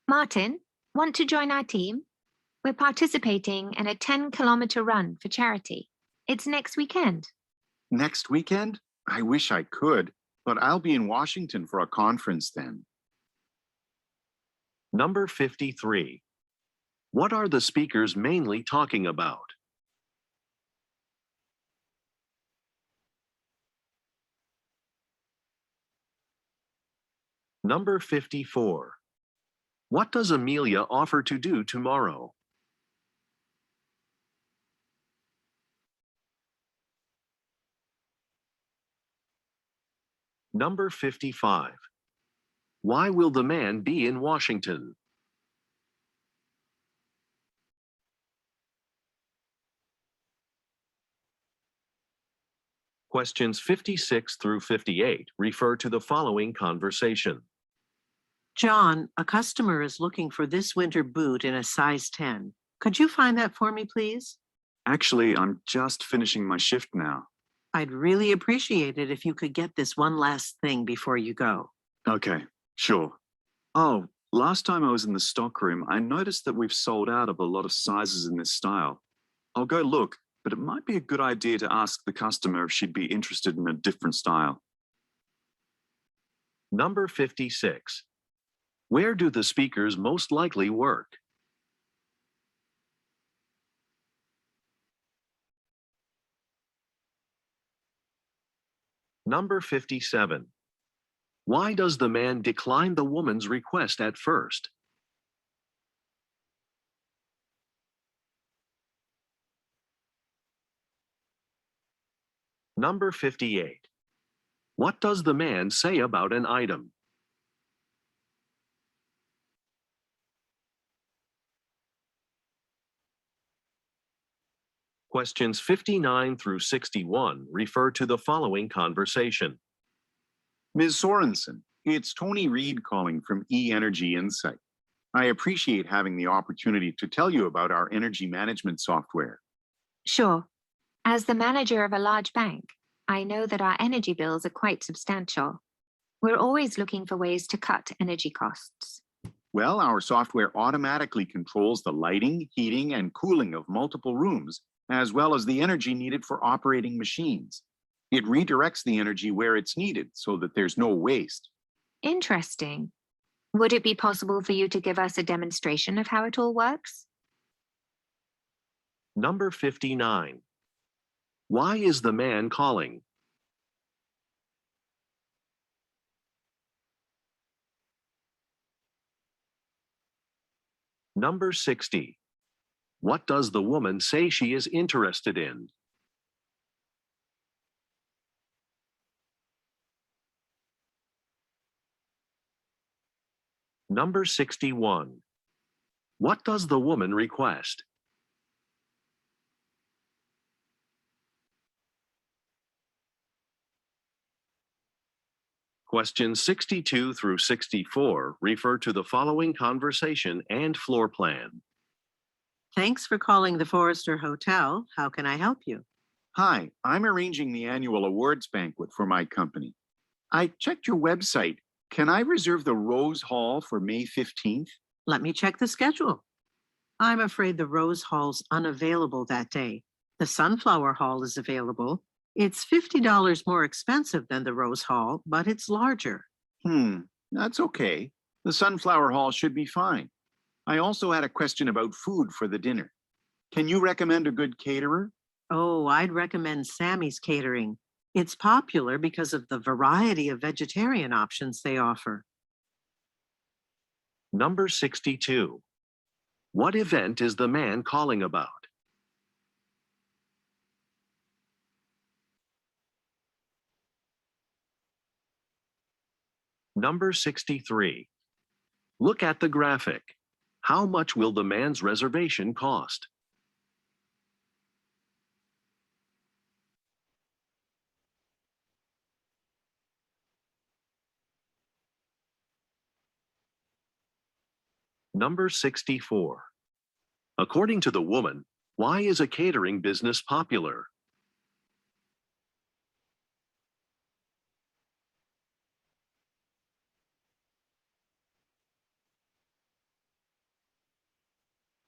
Martin, want to join our team? We're participating in a 10-kilometer run for charity. It's next weekend. Next weekend? I wish I could, but I'll be in Washington for a conference then. Number 53. What are the speakers mainly talking about? Number 54. What does Amelia offer to do tomorrow? Number 55. Why will the man be in Washington? Questions 56 through 58 refer to the following conversation. John, a customer is looking for this winter boot in a size 10. Could you find that for me, please? Actually, I'm just finishing my shift now. I'd really appreciate it if you could get this one last thing before you go. Okay, sure. Oh, last time I was in the stockroom, I noticed that we've sold out of a lot of sizes in this style. I'll go look, but it might be a good idea to ask the customer if she'd be interested in a different style. Number 56. Where do the speakers most likely work? Number 57. Why does the man decline the woman's request at first? Number 58. What does the man say about an item? Questions 59 through 61 refer to the following conversation. Ms. Sorensen, it's Tony Reed calling from E-Energy Insight. I appreciate having the opportunity to tell you about our energy management software. Sure. As the manager of a large bank, I know that our energy bills are quite substantial. We're always looking for ways to cut energy costs. Well, our software automatically controls the lighting, heating, and cooling of multiple rooms, as well as the energy needed for operating machines. It redirects the energy where it's needed so that there's no waste. Interesting. Would it be possible for you to give us a demonstration of how it all works? Number 59. Why is the man calling? Number 60. What does the woman say she is interested in? Number 61. What does the woman request? Questions 62 through 64 refer to the following conversation and floor plan. Thanks for calling the Forrester Hotel. How can I help you? Hi, I'm arranging the annual awards banquet for my company. I checked your website. Can I reserve the Rose Hall for May 15th? Let me check the schedule. I'm afraid the Rose Hall's unavailable that day. The Sunflower Hall is available. It's $50 more expensive than the Rose Hall, but it's larger. That's okay. The Sunflower Hall should be fine. I also had a question about food for the dinner. Can you recommend a good caterer? Oh, I'd recommend Sammy's Catering. It's popular because of the variety of vegetarian options they offer. Number 62. What event is the man calling about? Number 63. Look at the graphic. How much will the man's reservation cost? Number 64. According to the woman, why is a catering business popular?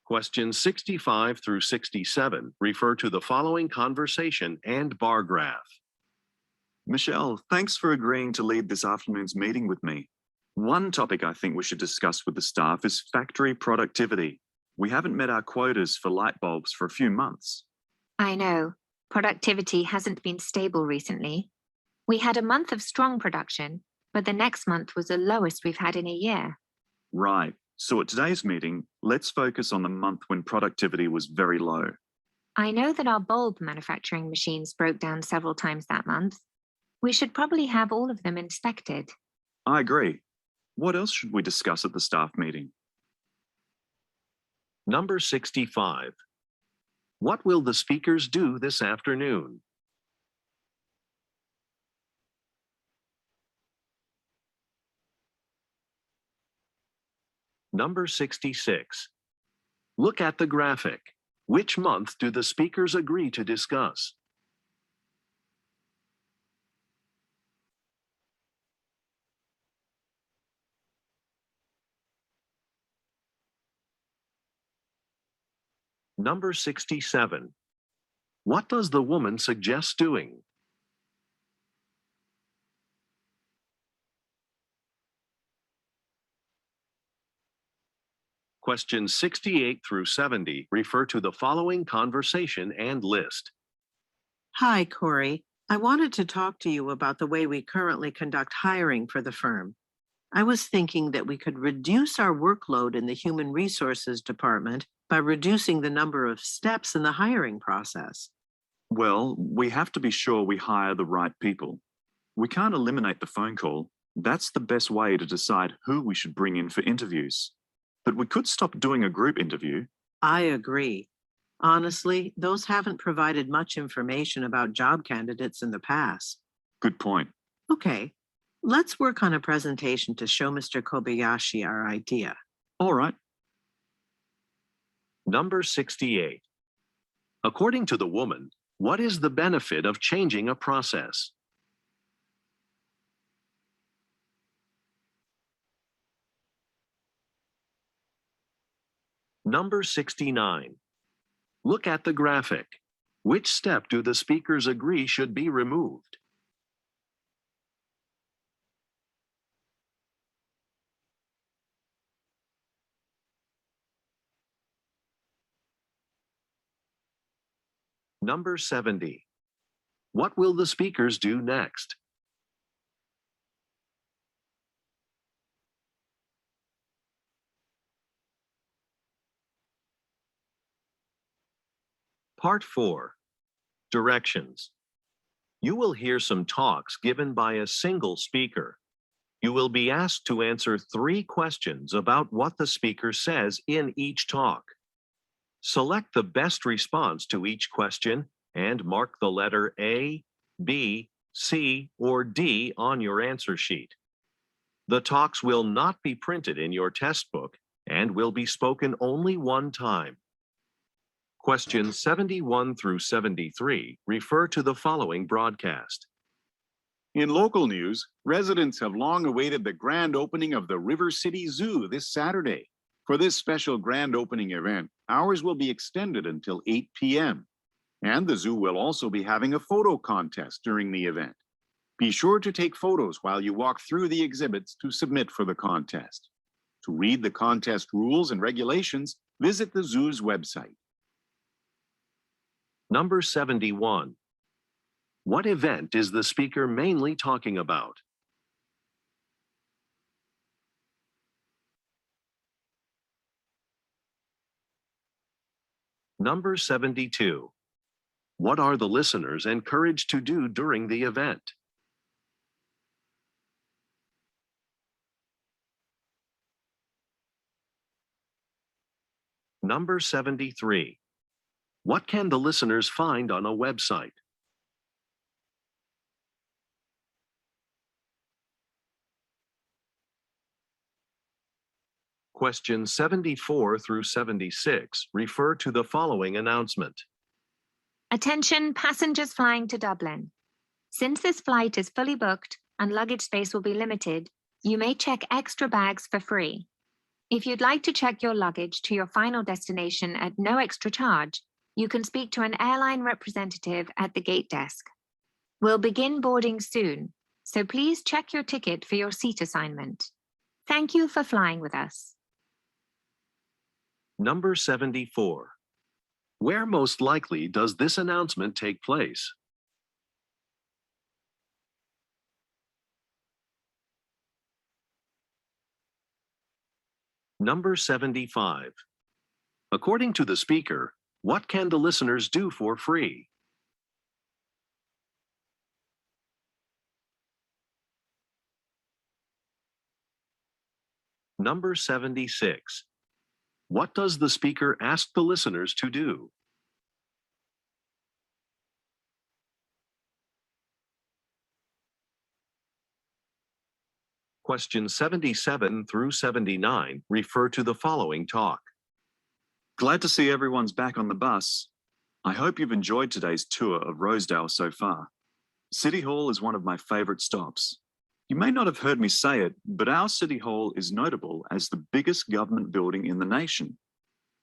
Questions 65 through 67 refer to the following conversation and bar graph. Michelle, thanks for agreeing to lead this afternoon's meeting with me. One topic I think we should discuss with the staff is factory productivity. We haven't met our quotas for light bulbs for a few months. I know. Productivity hasn't been stable recently. We had a month of strong production, but the next month was the lowest we've had in a year. Right. So at today's meeting, let's focus on the month when productivity was very low. I know that our bulb manufacturing machines broke down several times that month. We should probably have all of them inspected. I agree. What else should we discuss at the staff meeting? Number 65. What will the speakers do this afternoon? Number 66. Look at the graphic. Which month do the speakers agree to discuss? Number 67. What does the woman suggest doing? Questions 68 through 70 refer to the following conversation and list. Hi, Corey. I wanted to talk to you about the way we currently conduct hiring for the firm. I was thinking that we could reduce our workload in the human resources department by reducing the number of steps in the hiring process. Well, we have to be sure we hire the right people. We can't eliminate the phone call. That's the best way to decide who we should bring in for interviews. But we could stop doing a group interview. I agree. Honestly, those haven't provided much information about job candidates in the past. Good point. Okay, let's work on a presentation to show Mr. Kobayashi our idea. All right. Number 68. According to the woman, what is the benefit of changing a process? Number 69. Look at the graphic. Which step do the speakers agree should be removed? Number 70. What will the speakers do next? Part 4. Directions. You will hear some talks given by a single speaker. You will be asked to answer 3 questions about what the speaker says in each talk. Select the best response to each question and mark the letter A, B, C, or D on your answer sheet. The talks will not be printed in your test book and will be spoken only one time. Questions 71 through 73 refer to the following broadcast. In local news, residents have long awaited the grand opening of the River City Zoo this Saturday. For this special grand opening event, hours will be extended until 8 p.m. And the zoo will also be having a photo contest during the event. Be sure to take photos while you walk through the exhibits to submit for the contest. To read the contest rules and regulations, visit the zoo's website. Number 71. What event is the speaker mainly talking about? Number 72. What are the listeners encouraged to do during the event? Number 73. What can the listeners find on a website? Questions 74 through 76 refer to the following announcement. Attention passengers flying to Dublin. Since this flight is fully booked and luggage space will be limited, you may check extra bags for free. If you'd like to check your luggage to your final destination at no extra charge, you can speak to an airline representative at the gate desk. We'll begin boarding soon, so please check your ticket for your seat assignment. Thank you for flying with us. Number 74. Where most likely does this announcement take place? Number 75. According to the speaker, what can the listeners do for free? Number 76. What does the speaker ask the listeners to do? Questions 77 through 79 refer to the following talk. Glad to see everyone's back on the bus. I hope you've enjoyed today's tour of Rosedale so far. City Hall is one of my favorite stops. You may not have heard me say it, but our City Hall is notable as the biggest government building in the nation.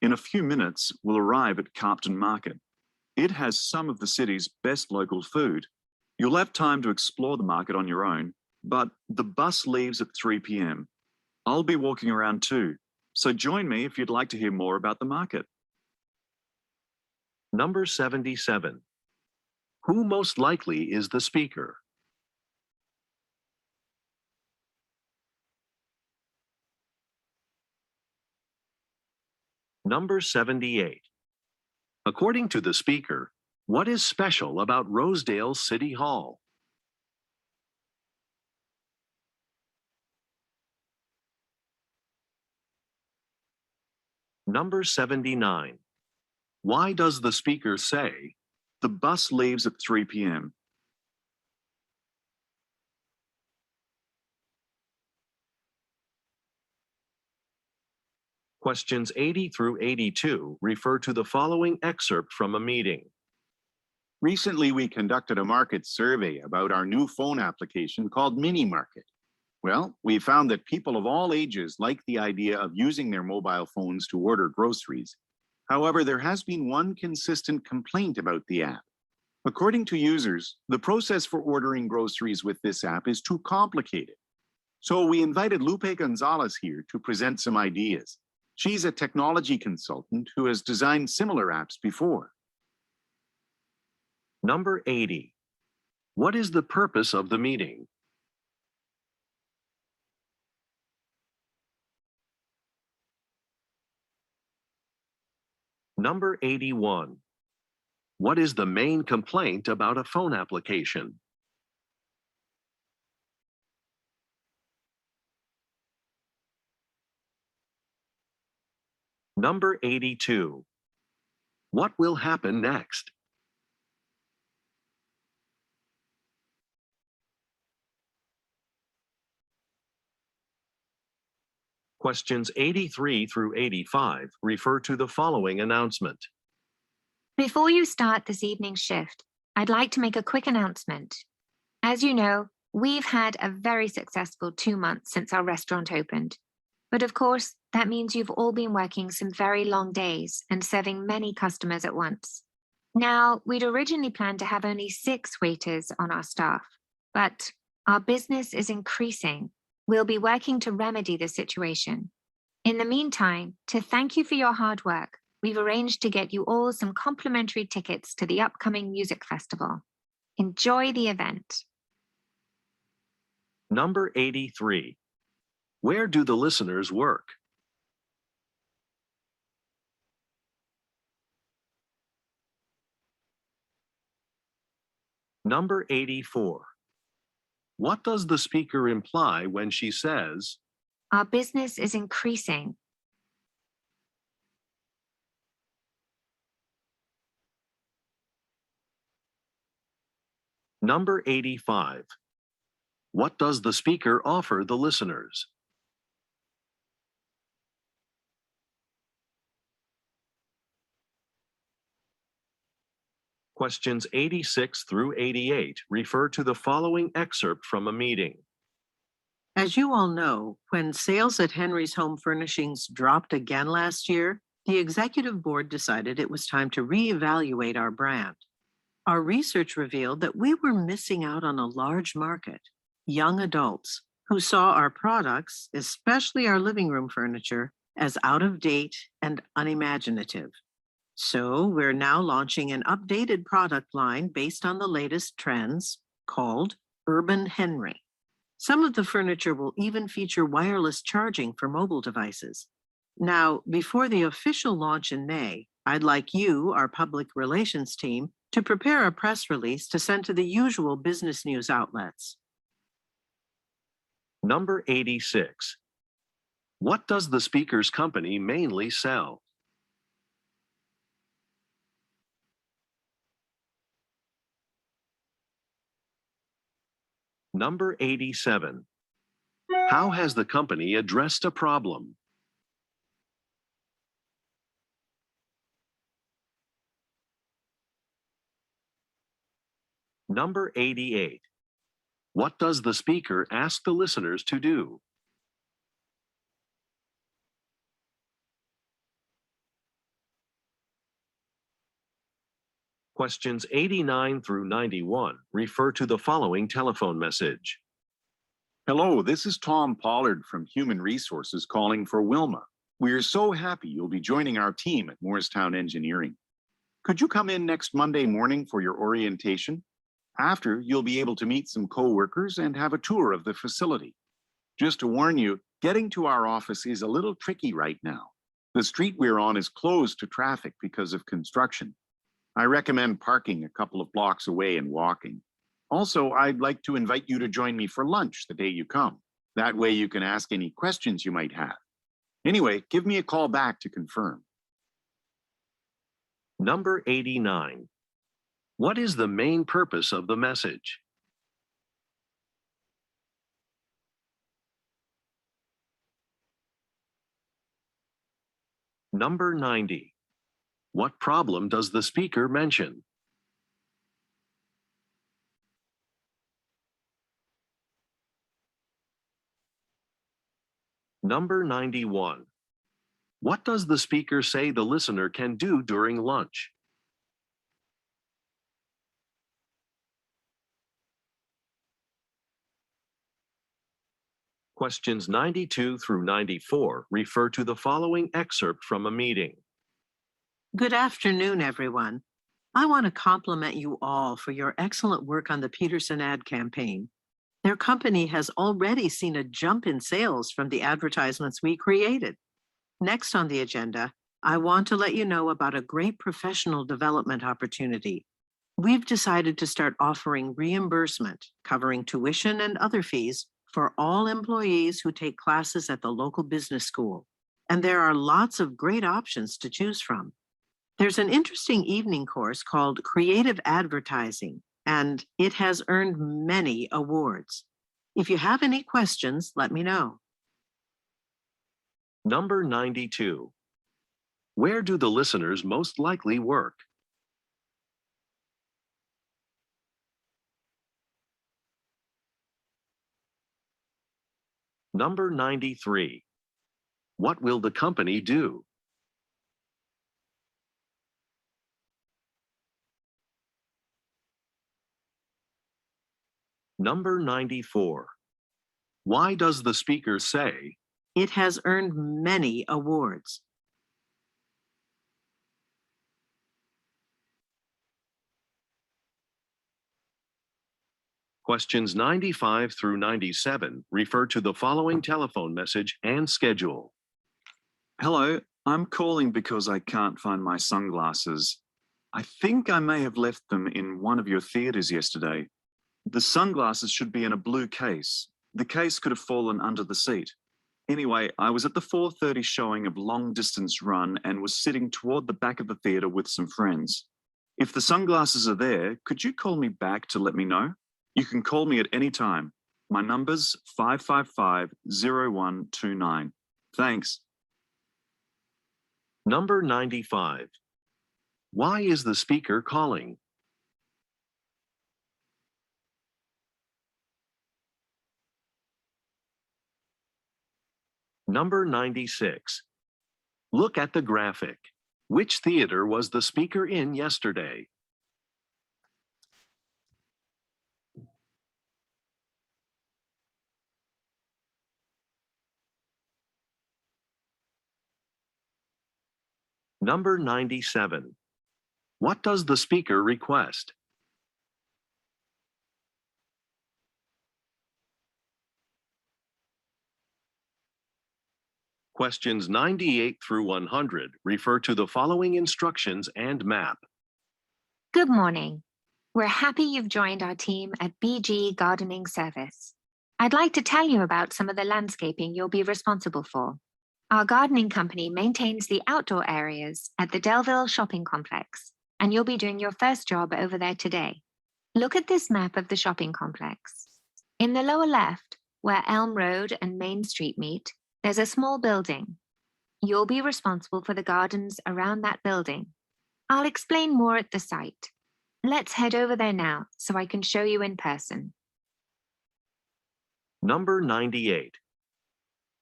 In a few minutes, we'll arrive at Carpton Market. It has some of the city's best local food. You'll have time to explore the market on your own, but the bus leaves at 3 p.m. I'll be walking around too, so join me if you'd like to hear more about the market. Number 77. Who most likely is the speaker? Number 78. According to the speaker, what is special about Rosedale City Hall? Number 79. Why does the speaker say, The bus leaves at 3 p.m. questions 80 through 82 refer to the following excerpt from a meeting? Recently, we conducted a market survey about our new phone application called Mini Market. Well, we found that people of all ages like the idea of using their mobile phones to order groceries. However, there has been one consistent complaint about the app. According to users, the process for ordering groceries with this app is too complicated. So we invited Lupe Gonzalez here to present some ideas. She's a technology consultant who has designed similar apps before. Number 80. What is the purpose of the meeting? Number 81. What is the main complaint about a phone application? Number 82. What will happen next? Questions 83 through 85 refer to the following announcement. Before you start this evening's shift, I'd like to make a quick announcement. As you know, we've had a very successful 2 months since our restaurant opened. But of course, that means you've all been working some very long days and serving many customers at once. Now, we'd originally planned to have only 6 waiters on our staff, but our business is increasing. We'll be working to remedy the situation. In the meantime, to thank you for your hard work, we've arranged to get you all some complimentary tickets to the upcoming music festival. Enjoy the event. Number 83. Where do the listeners work? Number 84. What does the speaker imply when she says, Our business is increasing. Number 85. What does the speaker offer the listeners? Questions 86 through 88 refer to the following excerpt from a meeting. As you all know, when sales at Henry's Home Furnishings dropped again last year, the executive board decided it was time to reevaluate our brand. Our research revealed that we were missing out on a large market, young adults, who saw our products, especially our living room furniture, as out of date and unimaginative. So we're now launching an updated product line based on the latest trends called Urban Henry. Some of the furniture will even feature wireless charging for mobile devices. Now, before the official launch in May, I'd like you, our public relations team, to prepare a press release to send to the usual business news outlets. Number 86. What does the speaker's company mainly sell? Number 87. How has the company addressed a problem? Number 88. What does the speaker ask the listeners to do? Questions 89 through 91 refer to the following telephone message. Hello, this is Tom Pollard from Human Resources calling for Wilma. We are so happy you'll be joining our team at Morristown Engineering. Could you come in next Monday morning for your orientation? After, you'll be able to meet some co-workers and have a tour of the facility. Just to warn you, getting to our office is a little tricky right now. The street we're on is closed to traffic because of construction. I recommend parking a couple of blocks away and walking. Also, I'd like to invite you to join me for lunch the day you come. That way you can ask any questions you might have. Anyway, give me a call back to confirm. Number 89. What is the main purpose of the message? Number 90. What problem does the speaker mention? Number 91. What does the speaker say the listener can do during lunch? Questions 92 through 94 refer to the following excerpt from a meeting. Good afternoon, everyone. I want to compliment you all for your excellent work on the Peterson ad campaign. Their company has already seen a jump in sales from the advertisements we created. Next on the agenda, I want to let you know about a great professional development opportunity. We've decided to start offering reimbursement, covering tuition and other fees for all employees who take classes at the local business school. And there are lots of great options to choose from. There's an interesting evening course called Creative Advertising, and it has earned many awards. If you have any questions, let me know. Number 92. Where do the listeners most likely work? Number 93. What will the company do? Number 94. Why does the speaker say, It has earned many awards? questions 95 through 97 refer to the following telephone message and schedule. Hello, I'm calling because I can't find my sunglasses. I think I may have left them in one of your theaters yesterday. The sunglasses should be in a blue case. The case could have fallen under the seat. Anyway, I was at the 4:30 showing of Long Distance Run and was sitting toward the back of the theater with some friends. If the sunglasses are there, could you call me back to let me know? You can call me at any time. My number's 555-0129. Thanks. Number 95. Why is the speaker calling? Number 96. Look at the graphic. Which theater was the speaker in yesterday? Number 97. What does the speaker request? Questions 98 through 100 refer to the following instructions and map. Good morning. We're happy you've joined our team at BG Gardening Service. I'd like to tell you about some of the landscaping you'll be responsible for. Our gardening company maintains the outdoor areas at the Delville Shopping Complex, and you'll be doing your first job over there today. Look at this map of the shopping complex. In the lower left, where Elm Road and Main Street meet, there's a small building. You'll be responsible for the gardens around that building. I'll explain more at the site. Let's head over there now so I can show you in person. Number 98.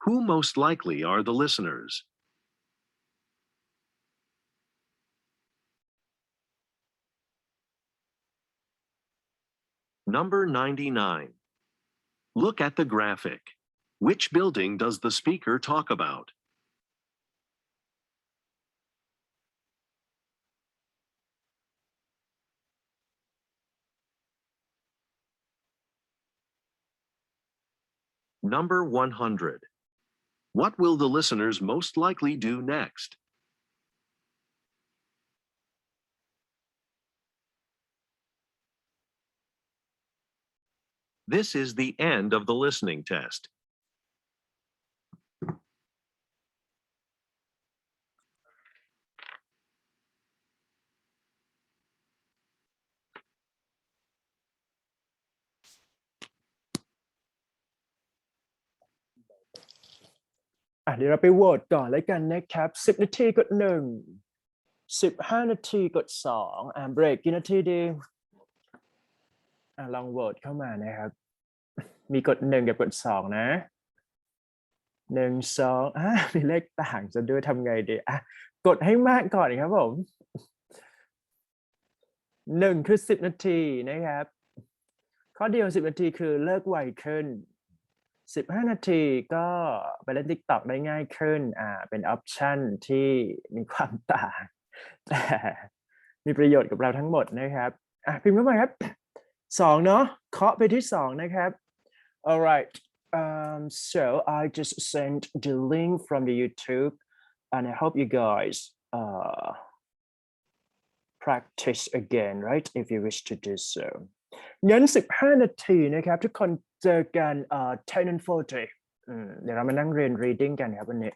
Who most likely are the listeners? Number 99. Look at the graphic. Which building does the speaker talk about? Number 100. What will the listeners most likely do next? This is the end of the listening test.เดี๋ยวเราไปโหวตก่อนแล้วกันนะครับ10 นาทีกด1 15 นาทีกด2เบรกกี่นาทีดีลองโหวตเข้ามานะครับมีกด1กับกด2นะ1 2มีเลขต่างจะด้วยทำไงดีกดให้มากก่อนครับผม1คือ10 นาทีนะครับข้อเดียว10 นาทีคือเลิกไวขึ้น15 นาทีก็ไปเล่น TikTok ได้ง่ายขึ้นเป็นออปชันที่มีความต่างแต่มีประโยชน์กับเราทั้งหมดนะครับพิมพ์เข้ามาครับ2เนาะเคาะไปที่2นะครับ alright so I just sent the link from the YouTube and I hope you guys practice again right if you wish to do so งั้น15 นาทีนะครับทุกคนเจอกัน10 and 40เดี๋ยวเรามานั่งเรียน reading กันครับวันนี้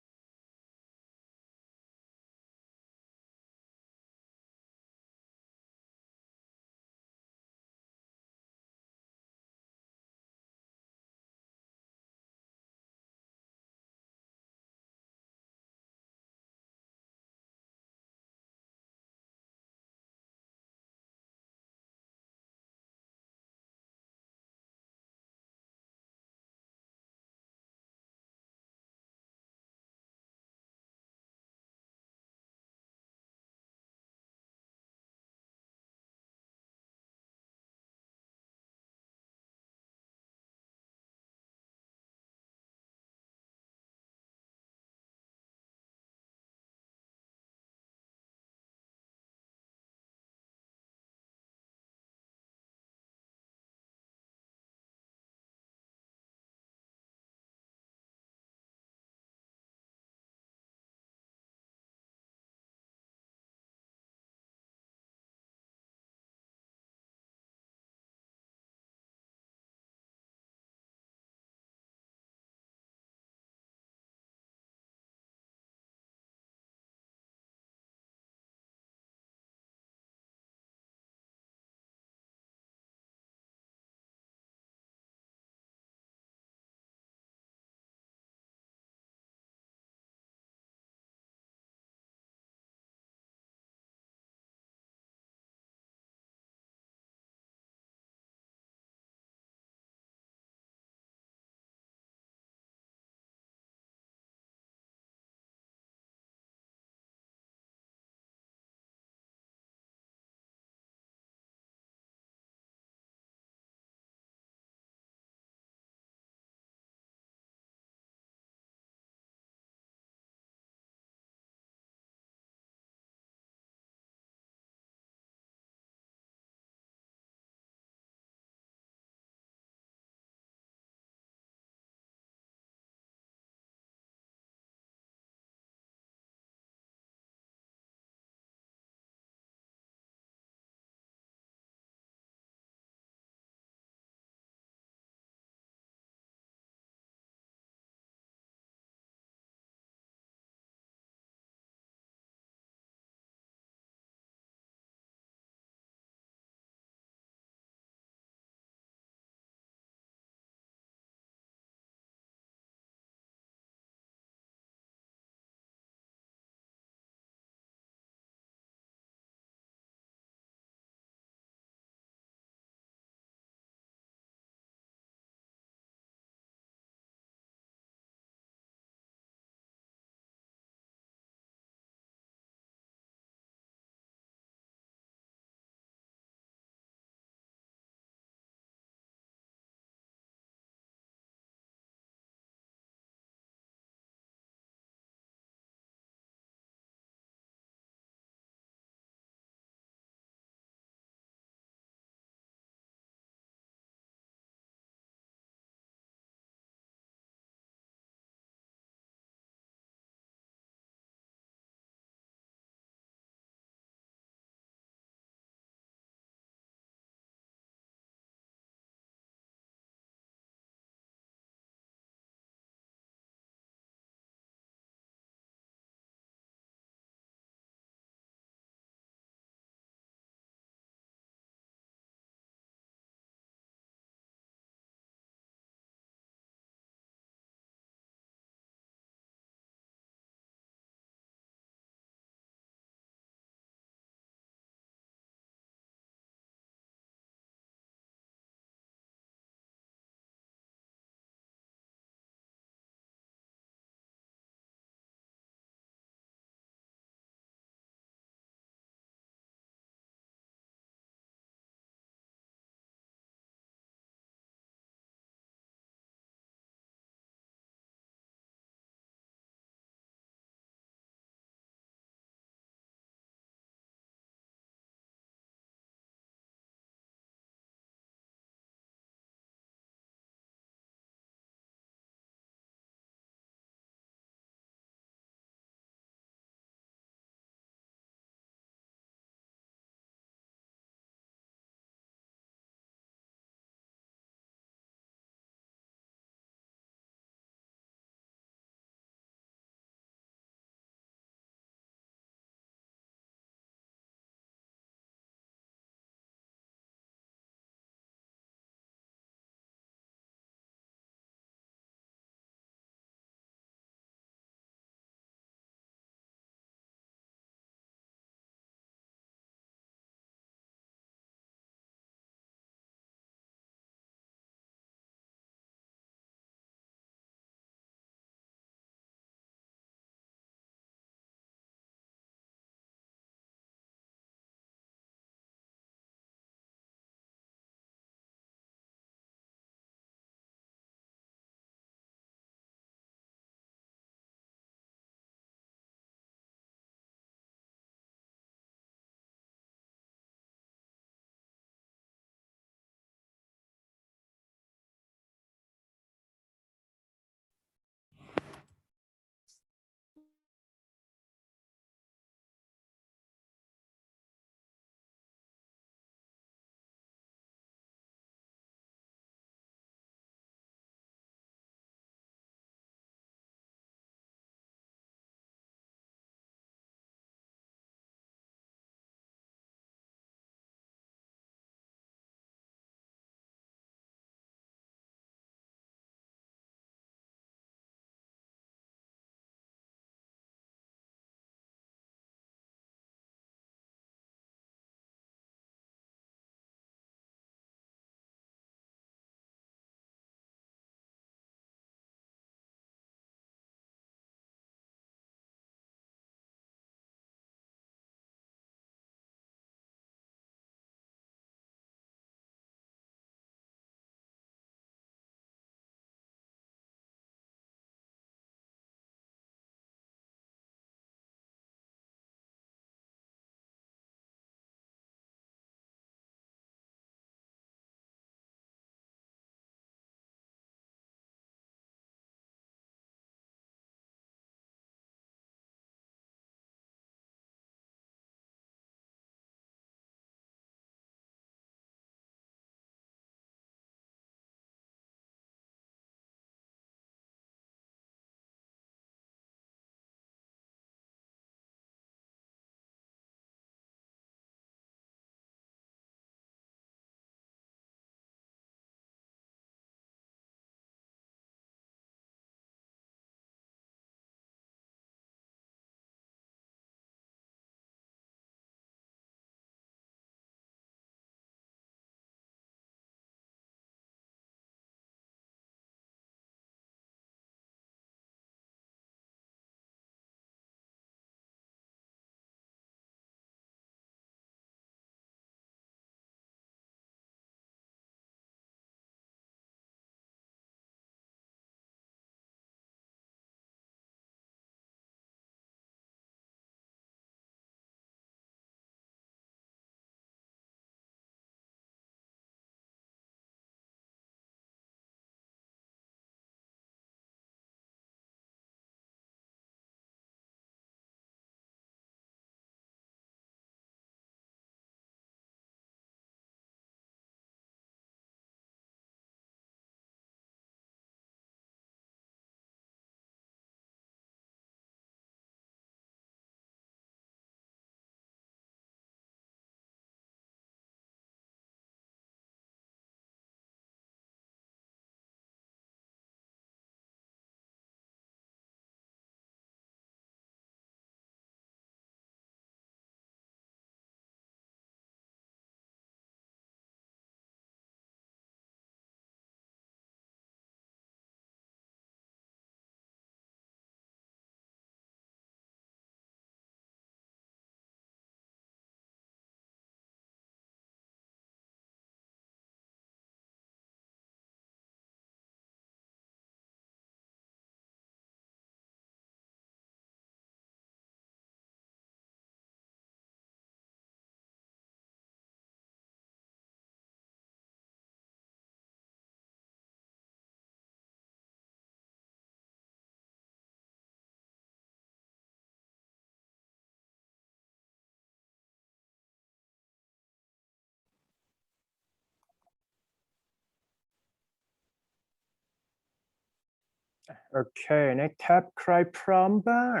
โอเคนะครับใครพร้อมบ้าง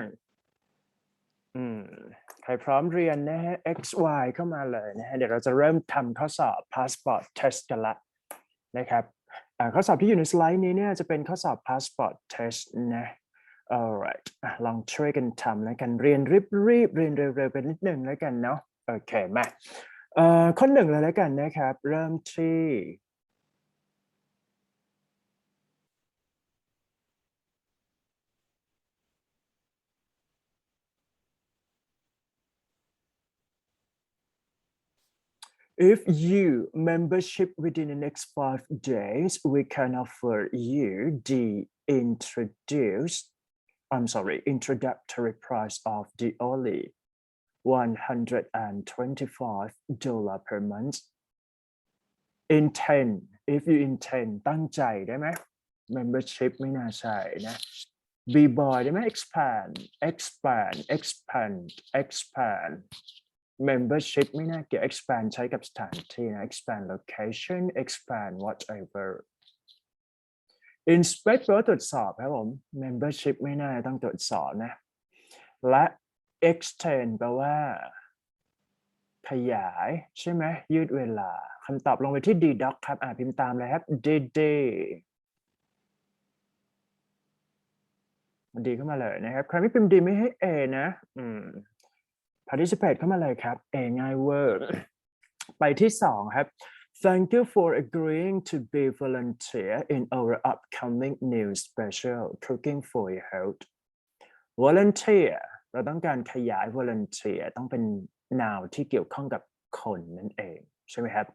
ใครพร้อมเรียนนะฮะ XY เข้ามาเลยนะฮะเดี๋ยวเราจะเริ่มทำข้อสอบ passport test กันละนะครับข้อสอบที่อยู่ในสไลด์นี้เนี่ยจะเป็นข้อสอบ passport test นะ alright ลองช่วยกันทำแล้วกันเรียนรีบเรียนเร็วๆไปนิดนึงแล้วกันเนาะโอเคมาข้อหนึ่งเลยแล้วกันนะครับเริ่มที่ If you membership within the next 5 days, we can offer you the introductory price of the only $125 per month. Intend if you intend ตั้งใจได้ไหม membership ไม่น่าใช่นะ be boy ได้ไหม expand membership ไม่น่าเกี่ยว expand ใช้กับสถานที่นะ expand location expand whatever inspect แปลว่าตรวจสอบครับผม membership ไม่น่าต้องตรวจสอบนะและ extend แปลว่าขยายใช่ไหมยืดเวลาคำตอบลงไปที่ d-doc ครับพิมพ์ตามเลยครับ d ดีเข้ามาเลยนะครับใครไม่พิมพ์ดีไม่ให้ A นะparticipate เข้ามาเลยครับ A ง่ายเวอร์ไปที่2ครับ Thank you for agreeing to be volunteer in our upcoming new special Cooking for Your Health volunteer เราต้องการขยาย volunteer ต้องเป็น noun ที่เกี่ยวข้องกับคนนั่นเองใช่ไหมครับ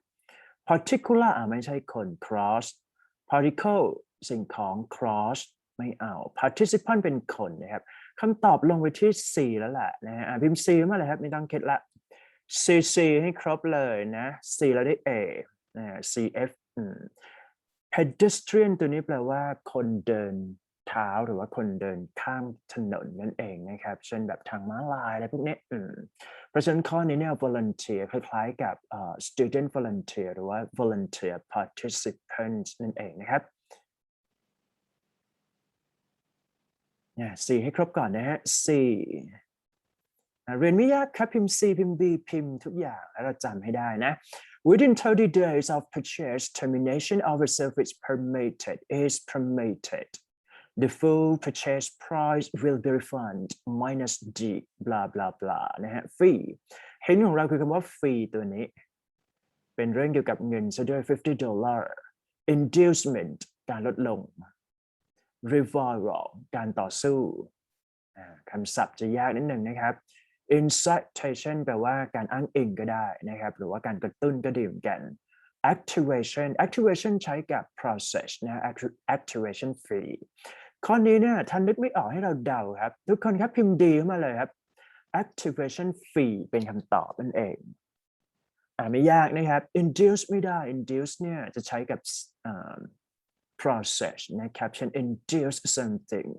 particular ไม่ใช่คน cross particle สิ่งของ cross ไม่เอา participant เป็นคนนะครับคำตอบลงไปที่ C แล้วแหละนะฮะพิมพ์ C มาเลยครับไม่ต้องคิดละ C ให้ครบเลยนะ C แล้วได้ A CF pedestrian ตัวนี้แปลว่าคนเดินเท้าหรือว่าคนเดินข้ามถนนนั่นเองนะครับเช่นแบบทางม้าลายอะไรพวกนี้เพราะฉะนั้นข้อนี้เนี่ย volunteer คล้ายๆกับstudent volunteer หรือว่า volunteer participant นั่นเองนะครับC ให้ครบก่อนนะฮะ C เรียนไม่ยากครับพิมพ์ C พิมพ์ B พิมพ์ทุกอย่างแล้วเราจำให้ได้นะ Within 30 days of purchase, termination of a service is permitted. The full purchase price will be refunded minus the blah blah blah นะฮะ fee เห็นของเราคือคำว่า fee ตัวนี้เป็นเรื่องเกี่ยวกับเงินซะด้วย$50 inducement การลดลง revival การต่อสู้คำศัพท์จะยากนิดหนึ่งนะครับ incitation แปลว่าการอ้างอิงก็ได้นะครับหรือว่าการกระตุ้นก็ดีเหมือนกัน activation ใช้กับ process นะ activation fee ข้อนี้เนี่ยท่านนึกไม่ออกให้เราเดาครับทุกคนครับพิมพ์ดีเข้ามาเลยครับ activation fee เป็นคำตอบนั่นเองไม่ยากนะครับ induce ไม่ได้ induce เนี่ยจะใช้กับprocess นะครับเช่น induce something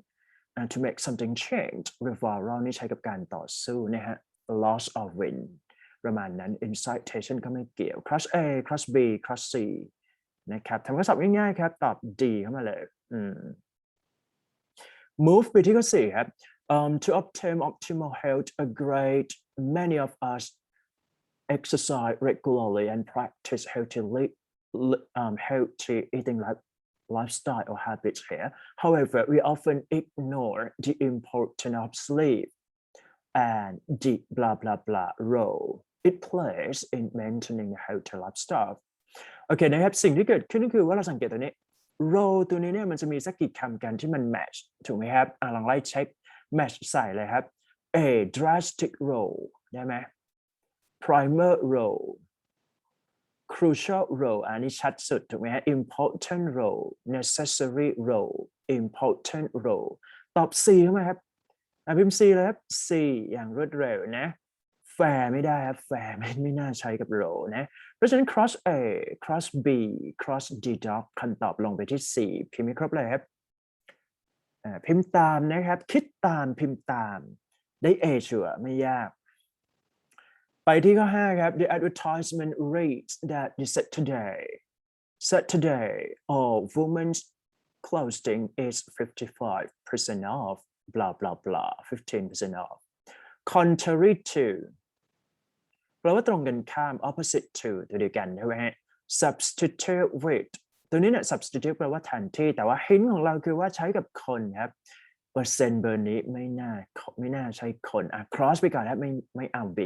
to make something change revival นี่ใช้กับการต่อสู้นะฮะ loss of win ประมาณนั้น incitation ก็ไม่เกี่ยว cross A cross B cross C นะครับทำข้อสอบง่ายๆครับตอบ D เข้ามาเลยmove ไปที่ข้อ4ครับ to obtain optimal health a great many of us exercise regularly and practice healthy eating lifestyle or habits here. However, we often ignore the importance of sleep and the blah blah blah role it plays in maintaining a healthy lifestyle. โอเคนะครับสิ่งที่เกิดขึ้นก็คือว่าเราสังเกตตัวนี้ role ตัวนี้เนี่ยมันจะมีสักกี่คำกันที่มัน match ถูกไหมครับลองไล่เช็ค match ใส่เลยครับ A drastic role ได้ไหม primer role crucial role อันนี้ชัดสุดถูกไหมฮะ important role necessary role important role ตอบ C เข้ามาครับพิมพ์ C เลยครับ C อย่างรวดเร็วนะ fair ไม่ได้ครับ fair ไม่น่าใช้กับ role นะเพราะฉะนั้น cross A cross B cross D doc คำตอบลงไปที่ C พิมพ์ให้ครบเลยครับพิมพ์ตามนะครับคิดตามพิมพ์ตามได้ A ชัวร์ไม่ยากไปที่ข้อ5ครับ the advertisement reads that the Saturday or Women's clothing is 55% off blah blah blah 15% off contrary to แปลว่าตรงกันข้าม opposite to ตัวเดียวกันใช่ไหมฮะ substitute with ตัวนี้เนี่ย substitute แปลว่าแทนที่แต่ว่า hint ของเราคือว่าใช้กับคนครับเปอร์เซ็นต์เบอร์นี้ไม่น่าใช้คนcross ไปก่อนครับไม่เอา B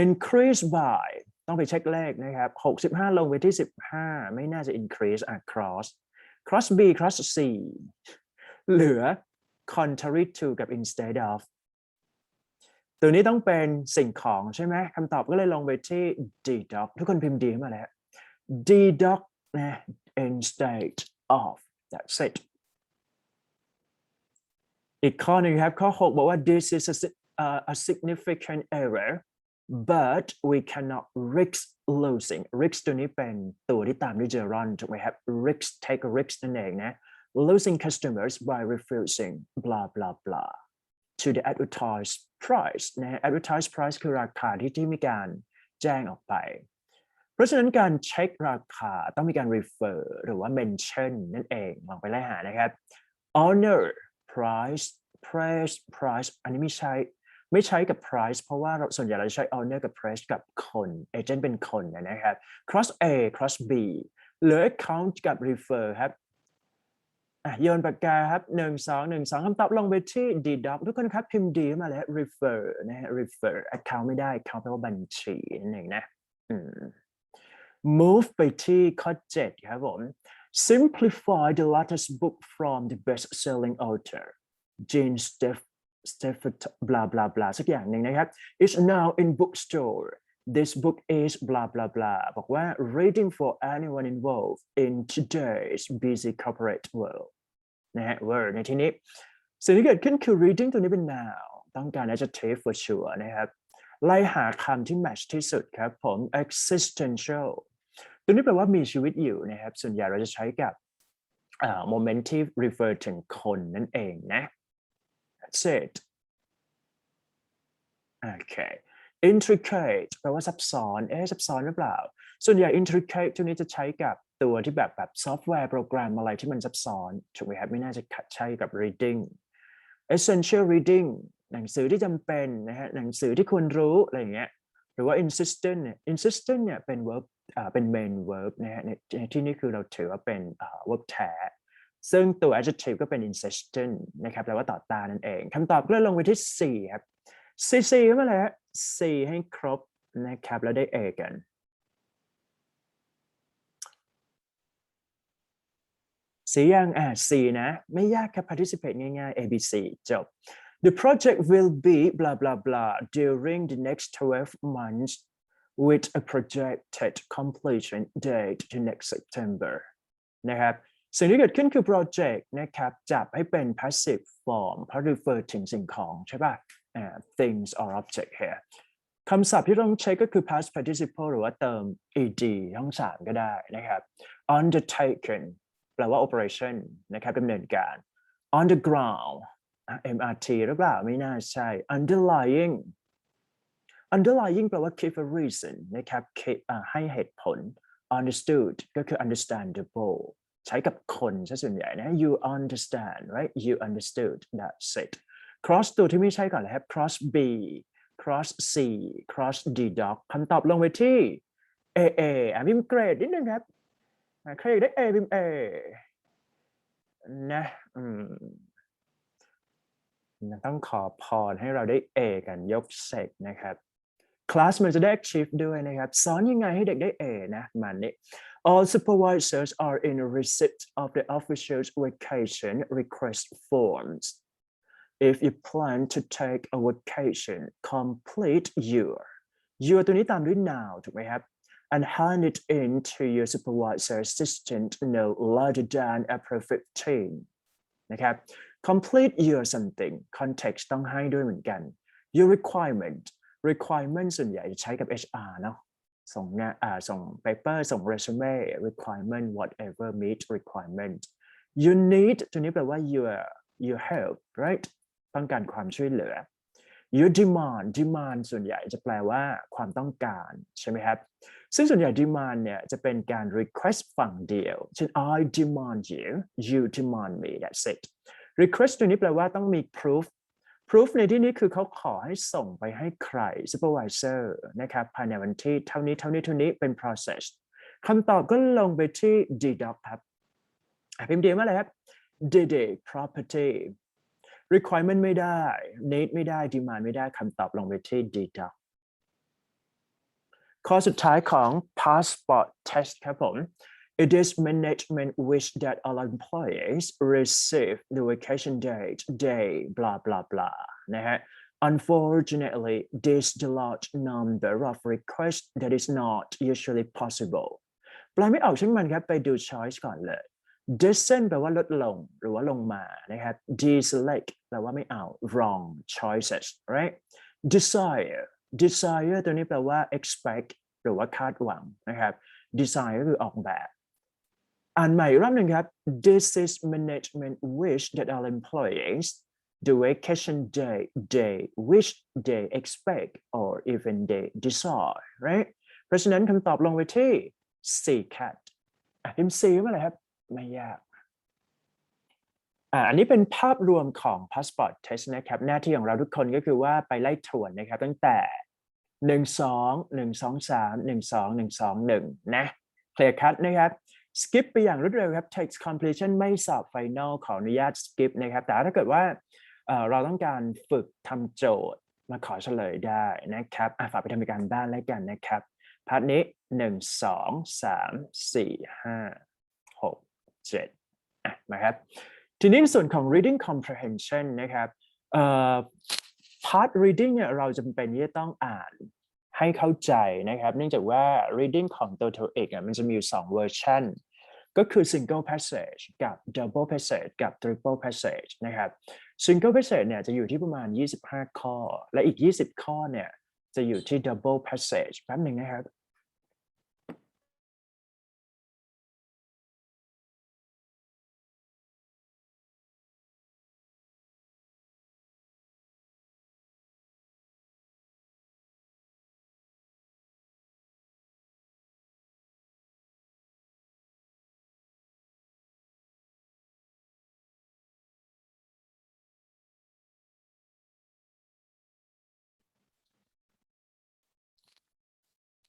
increase by ต้องไปเช็คเลขนะครับ65ลงไปที่15ไม่น่าจะ increase cross B cross C เหลือ contrary to กับ instead of ตัวนี้ต้องเป็นสิ่งของใช่ไหมคำตอบก็เลยลงไปที่ deduct ทุกคนพิมพ์ D มาแล้ว deduct นะ instead of that's it อีกข้อหนึ่งครับข้อ6บอกว่า this is a significant error but we cannot risk losing risk ตัวนี้เป็นตัวที่ตามด้วย gerund ถูกไหมครับ risk take a risk นั่นเองนะ losing customers by refusing blah blah blah to the advertised price นะ advertised price คือราคาที่มีการแจ้งออกไปเพราะฉะนั้นการเช็คราคาต้องมีการ refer หรือว่า mention นั่นเองลองไปไล่หานะครับ honor price อันนี้ไม่ใช้กับ price เพราะว่าส่วนใหญ่เราใช้ honor กับ price กับคน agent เป็นคนนะครับ cross A cross B เหลือ account กับ refer ครับโยนปากกาครับ1 2 คำตอบลงไปที่ deduct ทุกคนครับพิมพ์ D มาแล้ว refer นะฮะ refer account ไม่ได้ account แปลว่าบัญชีนั่นเองนะmove ไปที่ข้อ7ครับผม simplify the latest book from the best-selling author Jean Stafford blah blah blah สักอย่างหนึ่งนะครับ it's now in bookstore this book is blah blah blah บอกว่า reading for anyone involved in today's busy corporate world นะฮะ word ในที่นี้สิ่งที่เกิดขึ้นคือ reading ตัวนี้เป็น noun ต้องการ adjective for sure นะครับไล่หาคำที่ match ที่สุดครับผม existential ตัวนี้แปลว่ามีชีวิตอยู่นะครับส่วนใหญ่เราจะใช้กับmoment ที่ refer ถึงคนนั่นเองนะ that's it okay intricate แปลว่าซับซ้อนซับซ้อนหรือเปล่าส่วนใหญ่ intricate ตัวนี้จะใช้กับตัวที่แบบซอฟต์แวร์โปรแกรมอะไรที่มันซับซ้อนถูกไหมครับไม่น่าจะใช้กับ reading essential reading หนังสือที่จำเป็นนะฮะหนังสือที่ควรรู้อะไรอย่างเงี้ยหรือว่า insistent เนี่ยเป็น verb เป็น main verb นะฮะในที่นี้คือเราถือว่าเป็นverb แท้ซึ่งตัว adjective ก็เป็น insistent นะครับแปลว่าต่อต้านนั่นเองคำตอบก็เลยลงไปที่ C ครับ C เข้ามาเลยฮะ C ให้ครบนะครับแล้วได้ A กันสียังC นะไม่ยากครับ participate ง่ายๆ A B C จบ The project will be blah blah blah during the next 12 months with a projected completion date to next September นะครับสิ่งที่เกิดขึ้นคือ project นะครับจับให้เป็น passive form เพราะ refer ถึงสิ่งของใช่ป่ะthings or object here คำศัพท์ที่ต้องใช้ก็คือ past participle หรือว่าเติม ed ทั้ง3ก็ได้นะครับ undertaken แปลว่า operation นะครับดำเนินการ on the ground MRT หรือเปล่าไม่น่าใช่ underlying แปลว่า give a reason นะครับให้เหตุผล understood ก็คือ understandable ใช้กับคนซะส่วนใหญ่นะ you understand right you understood that's it cross ตัวที่ไม่ใช่ก่อนเลยครับ cross B cross C cross deduct คำตอบลงไปที่ AA พิมพ์เกรดนิดนึงครับใครอยากได้ A พิมพ์ A นะต้องขอพรให้เราได้ A กันยกเสกนะครับ class มันจะได้ achieve ด้วยนะครับสอนยังไงให้เด็กได้ A นะมันนี่ all supervisors are in receipt of the official's vacation request forms if you plan to take a vacation complete your ตัวนี้ตามด้วย now ถูกไหมครับ and hand it in to your supervisor assistant no later than April 15 นะครับ complete your something context ต้องให้ด้วยเหมือนกัน your requirement ส่วนใหญ่จะใช้กับ HR เนาะส่งpaper ส่ง resume requirement whatever meet requirement you need ตัวนี้แปลว่าyour help right ต้องการความช่วยเหลือ your demand ส่วนใหญ่จะแปลว่าความต้องการใช่ไหมครับซึ่งส่วนใหญ่ demand เนี่ยจะเป็นการ request ฝั่งเดียวเช่น I demand you you demand me that's it request ตัวนี้แปลว่าต้องมี proof ในที่นี้คือเขาขอให้ส่งไปให้ใคร supervisor นะครับภายในวันที่เท่านี้เป็น process คำตอบก็ลงไปที่ deduct ครับพิมพ์เดียวมาเลยครับ deduct property requirement ไม่ได้ need ไม่ได้ demand ไม่ได้คำตอบลงไปที่ deduct ข้อสุดท้ายของ passport test ครับผม It is management wish that all employees receive the vacation day blah blah blah นะฮะ Unfortunately this the large number of requests that is not usually possible แปลไม่ออกช่างมันครับไปดู choice ก่อนเลย descend แปลว่าลดลงหรือว่าลงมานะครับ deselect แปลว่าไม่เอา wrong choices right desire ตัวนี้แปลว่า expect หรือว่าคาดหวังนะครับ design ก็คือออกแบบอ่านใหม่อีกรอบหนึ่งครับ This is management wish that all employees the vacation day which they expect or even they desire right เพราะฉะนั้นคำตอบลงไปที่ C cat พิมพ์ C มาเลยครับไม่ยากอันนี้เป็นภาพรวมของ passport test นะครับหน้าที่ของเราทุกคนก็คือว่าไปไล่ทวนนะครับตั้งแต่1 2 1 2 3 1 2 1 2 1นะเคลียร์คัทนะครับ skip ไปอย่างรวดเร็วครับ text completion ไม่สอบ final ขออนุญาต skip นะครับแต่ถ้าเกิดว่าเราต้องการฝึกทำโจทย์มาขอเฉลยได้นะครับฝากไปทำการบ้านแล้วกันนะครับพาร์ทนี้1 2 3 4 5 6 7มาครับทีนี้ในส่วนของ reading comprehension นะครับpart reading เนี่ยเราจำเป็นที่จะต้องอ่านให้เข้าใจนะครับเนื่องจากว่า reading ของตัว TOEIC มันจะมีอยู่2เวอร์ชันก็คือ single passage กับ double passage กับ triple passage นะครับ single passage เนี่ยจะอยู่ที่ประมาณ25ข้อและอีก20ข้อเนี่ยจะอยู่ที่ double passage แป๊บหนึ่งนะครับ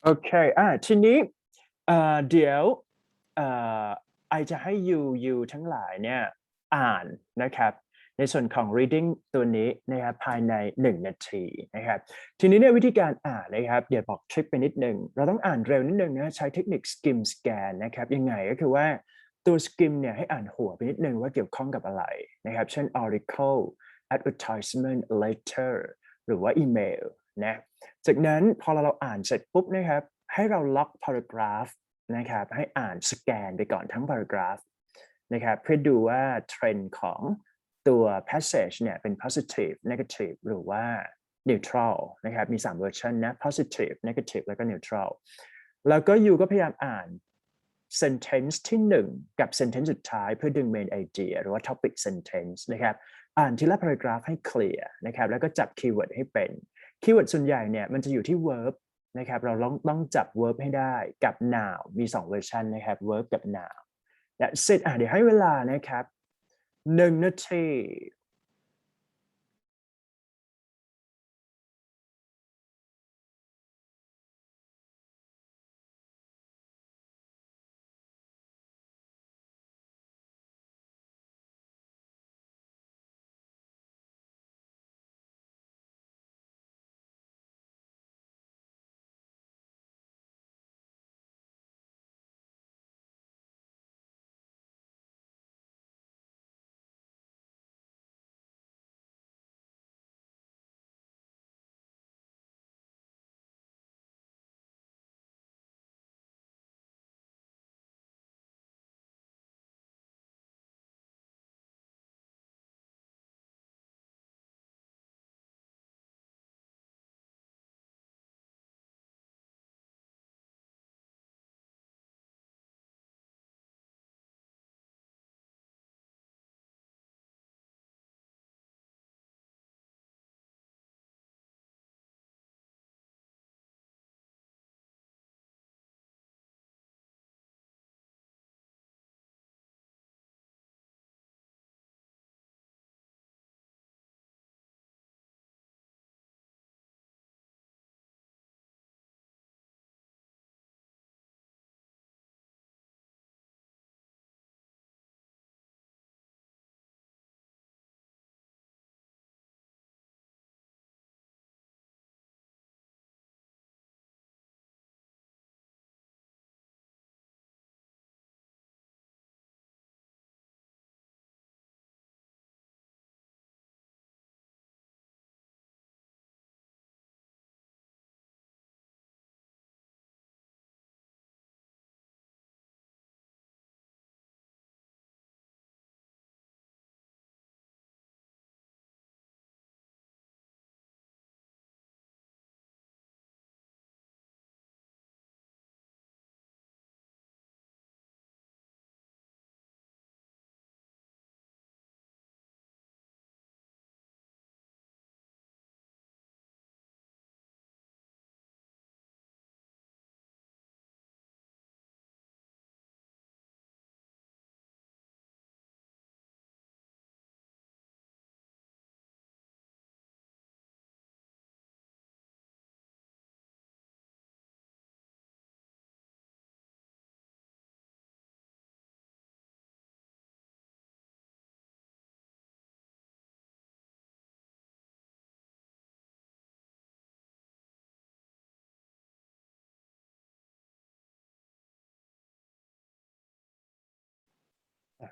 โอเคทีนี้เดี๋ยวไอจะให้ยูทั้งหลายเนี่ยอ่านนะครับในส่วนของ reading ตัวนี้นะครับภายใน1 นาทีนะครับทีนี้เนี่ยวิธีการอ่านนะครับเดี๋ยวบอกทริคไปนิดนึงเราต้องอ่านเร็วนิดนึงนะใช้เทคนิค skim scan นะครับยังไงก็คือว่าตัว skim เนี่ยให้อ่านหัวไปนิดนึงว่าเกี่ยวข้องกับอะไรนะครับเช่น article advertisement letter หรือว่าอีเมลนะจากนั้นพอเราอ่านเสร็จปุ๊บนะครับให้เราล็อก paragraph นะครับให้อ่านสแกนไปก่อนทั้ง paragraph นะครับเพื่อดูว่าเทรนด์ของตัว passage เนี่ยเป็น positive negative หรือว่า neutral นะครับมี3เวอร์ชันนะ positive negative แล้วก็ neutral แล้วก็ยูก็พยายามอ่าน sentence ที่1กับ sentence สุดท้ายเพื่อดึง main idea หรือว่า topic sentence นะครับอ่านทีละ paragraph ให้เคลียร์นะครับแล้วก็จับ keyword ให้เป็น keyword ส่วนใหญ่เนี่ยมันจะอยู่ที่ verb นะครับเราต้องจับ verb ให้ได้กับ noun มี2เวอร์ชันนะครับ verb กับ noun และเสร็จเดี๋ยวให้เวลานะครับ1 นาที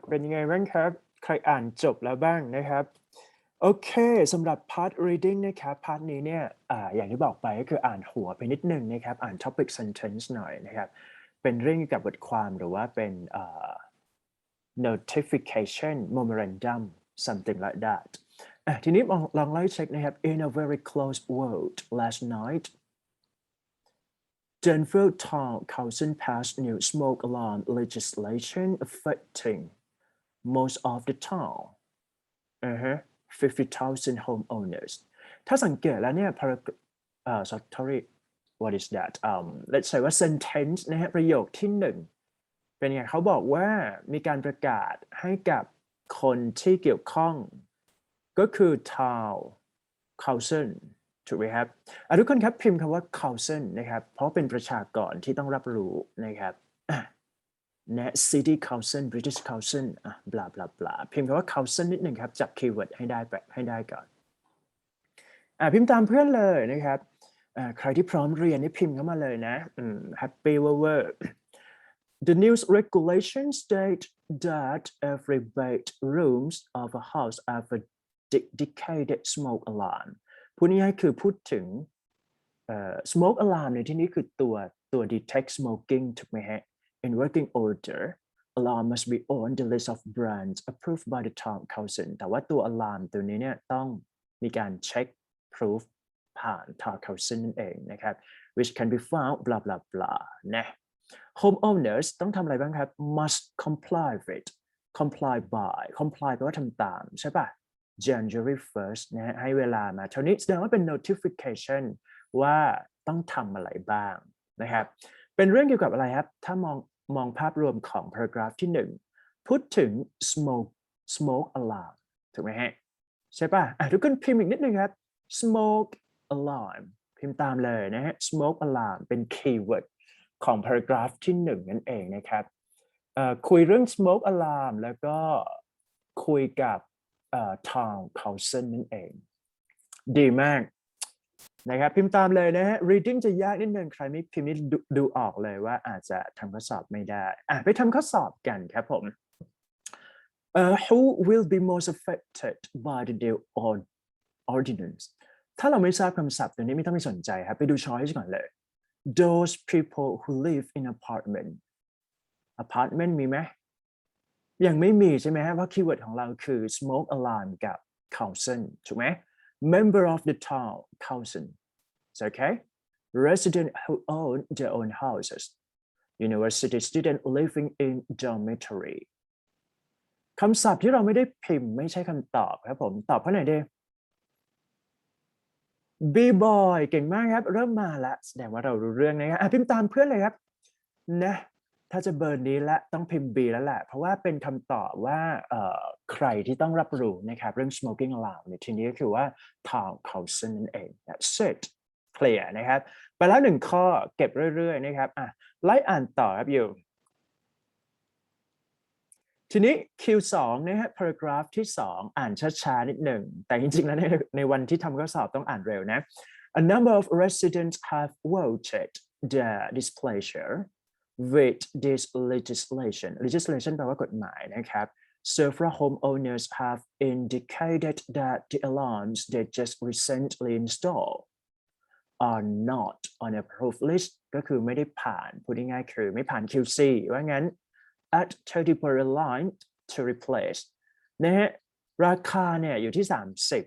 เป็นยังไงบ้างครับใครอ่านจบแล้วบ้างนะครับโอเคสำหรับ part reading นะครับพาร์ทนี้เนี่ยอย่างที่บอกไปก็คืออ่านหัวไปนิดนึงนะครับอ่าน topic sentence หน่อยนะครับเป็นเรื่องเกี่ยวกับบทความหรือว่าเป็นnotification memorandum something like that ทีนี้ลองไล่เช็คนะครับ in a very close world last night Denver Town Council passed new smoke alarm legislation affecting most of the town 50,000 homeowners ถ้าสังเกตแล้วเนี่ยsorry what is that let's say ว่า sentence นะฮะประโยคที่หนึ่งเป็นไงเขาบอกว่ามีการประกาศให้กับคนที่เกี่ยวข้องก็คือ town council ถูกไหมครับทุกคนครับพิมพ์คำว่า council นะครับเพราะเป็นประชากรที่ต้องรับรู้นะครับนะ City Council British Council บลาบลาบลาพิมพ์คำว่า Council นิดหนึ่งครับจับคีย์เวิร์ดให้ได้ก่อนพิมพ์ตามเพื่อนเลยนะครับใครที่พร้อมเรียนนี่พิมพ์เข้ามาเลยนะHappy Over The new regulations state that every bedrooms of a house have a dedicated smoke alarm พูดง่ายๆคือพูดถึงsmoke alarm ในที่นี้คือตัว detect smoking ถูกไหมฮะIn working order, alarm must be on the list of brands approved by the town council. แต่ว่าตัว alarm ตัวนี้เนี่ยต้องมีการเช็ค proof ผ่าน town council นั่นเองนะครับ which can be found blah blah blah นะ homeowners ต้องทำอะไรบ้างครับ must comply with comply by comply แปลว่าทำตามใช่ป่ะ January 1st นะฮะให้เวลามาเท่านี้แสดงว่าเป็น notification ว่าต้องทำอะไรบ้างนะครับเป็นเรื่องเกี่ยวกับอะไรครับถ้ามองภาพรวมของ paragraph ที่1พูดถึง smoke alarm ถูกไหมฮะใช่ป่ะทุกคนพิมพ์อีกนิดนึงครับ smoke alarm พิมพ์ตามเลยนะฮะ smoke alarm เป็น keyword ของ paragraph ที่1นั่นเองนะครับคุยเรื่อง smoke alarm แล้วก็คุยกับtown council นั่นเองดีมากนะครับพิมพ์ตามเลยนะฮะ reading จะยากนิดนึงใครไม่พิมพ์นี่ดูออกเลยว่าอาจจะทำข้อสอบไม่ได้ไปทำข้อสอบกันครับผมwho will be most affected by the new ordinance ถ้าเราไม่ทราบคำศัพท์ตัวนี้ไม่ต้องไปสนใจครับไปดู choice ก่อนเลย those people who live in apartment มีไหมยังไม่มีใช่ไหมฮะเพราะคีย์เวิร์ดของเราคือ smoke alarm กับ council ถูกไหมMember of the town council. It's okay. Residents who own their own houses. University student living in dormitory. คำศัพท์ที่เราไม่ได้พิมพ์ไม่ใช่คำตอบครับผมตอบข้อไหนดี B-boy เก่งมากครับเริ่มมาแล้วแสดงว่าเรารู้เรื่องนะครับพิมพ์ตามเพื่อนเลยครับนะถ้าจะเบอร์นี้ละต้องพิมพ์ B แล้วแหละเพราะว่าเป็นคำตอบว่าใครที่ต้องรับรู้นะครับเรื่อง smoking alarm ในทีนี้ก็คือว่า town council นั่นเอง That's it clear นะครับไปแล้ว1ข้อเก็บเรื่อยๆนะครับไล่อ่านต่อครับอยู่ทีนี้ Q2 นะฮะ paragraph ที่2อ่านช้าๆนิดหนึ่งแต่จริงๆแล้วในวันที่ทำข้อสอบต้องอ่านเร็วนะ A number of residents have voted their displeasure with this legislation แปลว่ากฎหมายนะครับ Several homeowners have indicated that the alarms they just recently installed are not on a approved list ก็คือไม่ได้ผ่านพูดง่ายๆคือไม่ผ่าน QC ว่างั้น at 30 per line to replace นะฮะราคาเนี่ยอยู่ที่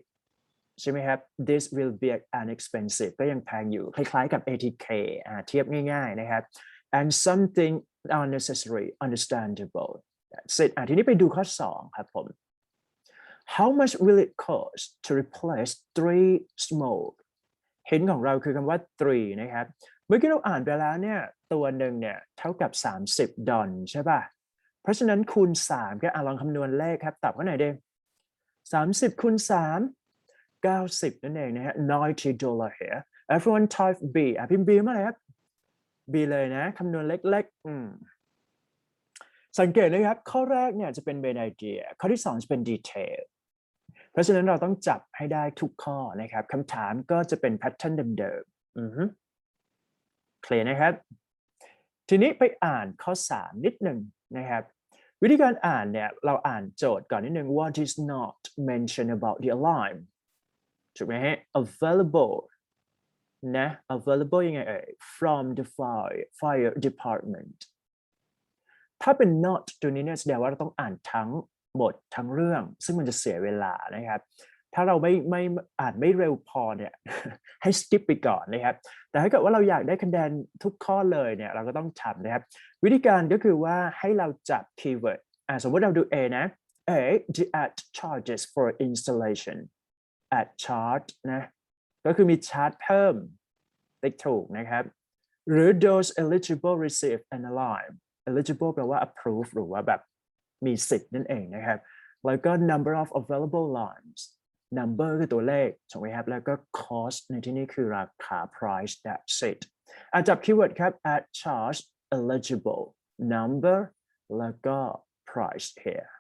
30ใช่ไหมครับ this will be an expensive ก็ยังแพงอยู่คล้ายๆกับ ATK เทียบง่ายๆนะครับand something unnecessary understandable that's it ทีนี้ไปดูข้อ2ครับผม how much will it cost to replace 3 smoke เห็นของเราคือคำว่า 3 นะครับเมื่อกี้เราอ่านไปแล้วเนี่ยตัวหนึ่งเนี่ยเท่ากับ$30ใช่ป่ะเพราะฉะนั้นคูณ3ก็ลองคำนวณเลขครับตอบข้อไหนดี30คูณ3 90นั่นเองนะฮะ$90 here everyone type B พิมพ์ B มาเลยครับB เลยนะคำนวณเล็กๆสังเกตนะครับข้อแรกเนี่ยจะเป็น main idea ข้อที่2จะเป็น detail เพราะฉะนั้นเราต้องจับให้ได้ทุกข้อนะครับคำถามก็จะเป็น pattern เดิมๆเคลียร์นะครับทีนี้ไปอ่านข้อ3นิดหนึ่งนะครับ วิธีการอ่านเนี่ยเราอ่านโจทย์ก่อนนิดนึง what is not mentioned about the alarm ถูกไหมฮะ available นะ available ยังไงfrom the fire department ถ้าเป็น not ตัวนี้เนี่ยแสดงว่าเราต้องอ่านทั้งหมดทั้งเรื่องซึ่งมันจะเสียเวลานะครับถ้าเราไม่อ่านไม่เร็วพอเนี่ย ให้ skip ไปก่อนนะครับแต่ถ้าเกิดว่าเราอยากได้คะแนนทุกข้อเลยเนี่ยเราก็ต้องทำนะครับวิธีการก็คือว่าให้เราจับ keyword สมมติเราดู A นะ A the add charges for installation add charge นะก็คือมีชาร์จเพิ่มติ๊กถูกนะครับหรือ those eligible receive an alarm eligible แปลว่า approve หรือว่าแบบมีสิทธิ์นั่นเองนะครับแล้วก็ number of available lines number คือตัวเลขถูกไหมครับแล้วก็ cost ในที่นี้คือราคา price that's it จับ keyword ครับ add charge eligible number แล้วก็ price here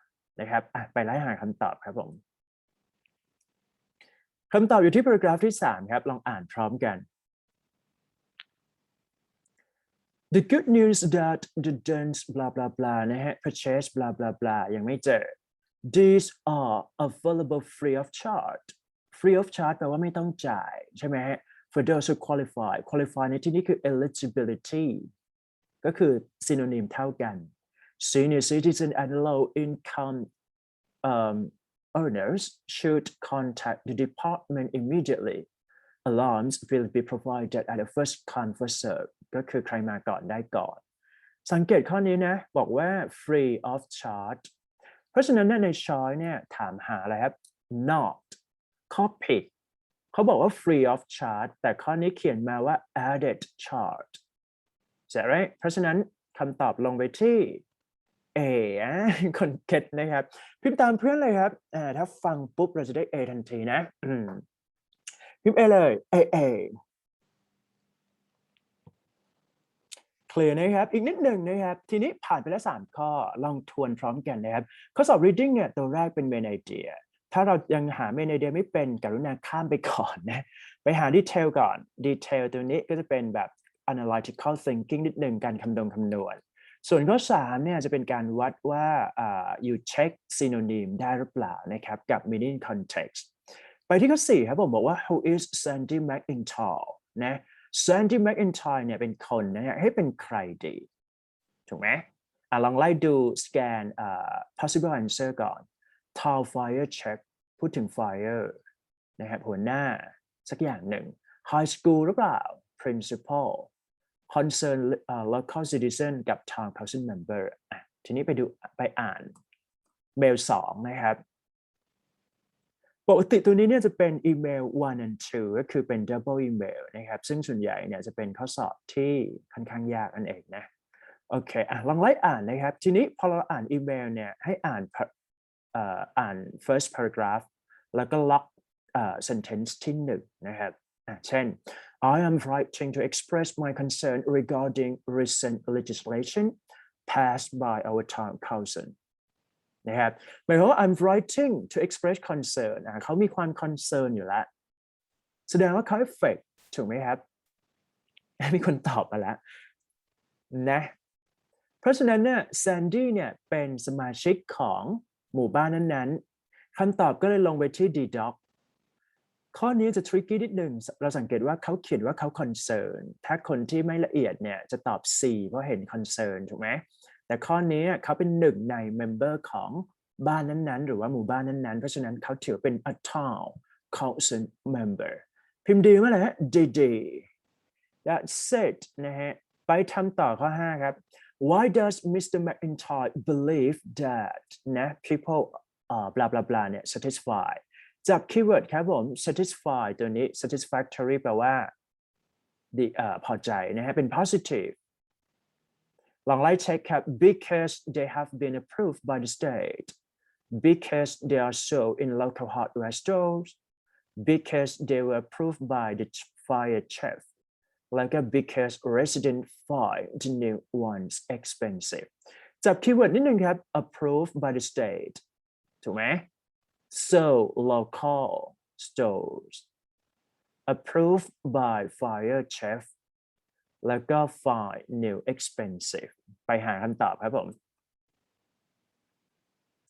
นะครับไปไล่หาคำตอบครับผมคำตอบอยู่ที่ paragraph ที่ 3 ครับลองอ่านพร้อมกัน The good news that the Duns blah blah blah นะฮะ purchase blah blah blah ยังไม่เจอ These are available free of charge free of charge แปลว่าไม่ต้องจ่ายใช่ไหมฮะ For those who qualify ในที่นี้คือ eligibility ก็คือ synonym เท่ากัน Senior citizen and low income earners should contact the department immediately Alarms will be provided at the first come first serve ก็คือใครมาก่อนได้ก่อนสังเกตข้อนี้นะบอกว่า free of charge เพราะฉะนั้นในช้อยเนี่ยถามหาอะไรครับ not ข้อผิดเขาบอกว่า free of charge แต่ข้อนี้เขียนมาว่า added charge ใช่ไหมเพราะฉะนั้นคำตอบลงไปที่ A คนเก็ตนะครับพิมพ์ตามเพื่อนเลยครับถ้าฟังปุ๊บเราจะได้ A ทันทีนะพิมพ์ A เลย A เคลียร์นะครับอีกนิดหนึ่งนะครับทีนี้ผ่านไปแล้ว3ข้อลองทวนพร้อมกันนะครับข้อสอบ reading เนี่ยตัวแรกเป็น main idea ถ้าเรายังหา main idea ไม่เป็นกรุณาข้ามไปก่อนนะไปหา detail ก่อน detail ตัวนี้ก็จะเป็นแบบ analytical thinking นิดหนึ่งการคำนวณส่วนข้อ3เนี่ยจะเป็นการวัดว่าyou check synonym ได้หรือเปล่านะครับกับ meaning context ไปที่ข้อ4ครับผมบอกว่า who is Sandy McIntyre นะ Sandy McIntyre เนี่ยเป็นคนนะฮะให้เป็นใครดีถูกไหมลองไล่ดูสแกนpossible answer ก่อน Town Fire Check พูดถึง Fire นะครับหัวหน้าสักอย่างหนึ่ง High School หรือเปล่า Principal Concern local citizen กับ Town Council Member ทีนี้ไปอ่านเมล2นะครับปกติตัวนี้เนี่ยจะเป็นอีเมล 1 and 2 ก็คือเป็น double email นะครับซึ่งส่วนใหญ่เนี่ยจะเป็นข้อสอบที่ค่อนข้างยากนั่นเองนะโอเคลองไล่อ่านนะครับทีนี้พอเราอ่านอีเมลเนี่ยให้อ่าน first paragraph แล้วก็ล็อกsentence ที่1นะครับเช่น I am writing to express my concern regarding recent legislation passed by our town councilนะครับหมายความว่า I'm writing to express concern เขามีความ concern อยู่แล้วแสดงว่าเขา affect ถูกไหมครับมีคนตอบมาแล้วนะเพราะฉะนั้นเนี่ย Sandy เนี่ยเป็นสมาชิกของหมู่บ้านนั้นๆคำตอบก็เลยลงไปที่ D-Doc ข้อนี้จะ tricky นิดหนึ่งเราสังเกตว่าเขาเขียนว่าเขา concern ถ้าคนที่ไม่ละเอียดเนี่ยจะตอบ C เพราะเห็น concern ถูกไหมแต่ข้อนี้เขาเป็นหนึ่งใน member ของบ้านนั้นๆหรือว่าหมู่บ้านนั้นๆเพราะฉะนั้นเขาถือเป็น a town council member พิมพ์ดีมาเลยฮะ DD that's it นะฮะไปทำต่อข้อ5ครับ Why does Mr. McIntyre believe that นะ people blah blah blah เนี่ย satisfy จับ keyword ครับผม satisfy ตัวนี้ satisfactory แปลว่าพอใจนะฮะเป็น positiveลองไล่เช็คครับ because they have been approved by the state because they are sold in local hardware stores because they were approved by the fire chief แล้วก็ because resident find the new ones expensive จับคีย์เวิร์ดนิดนึงครับ approved by the state ถูกไหม so local stores approved by fire chief แล้วก็ find new expensive ไปหาคำตอบครับผม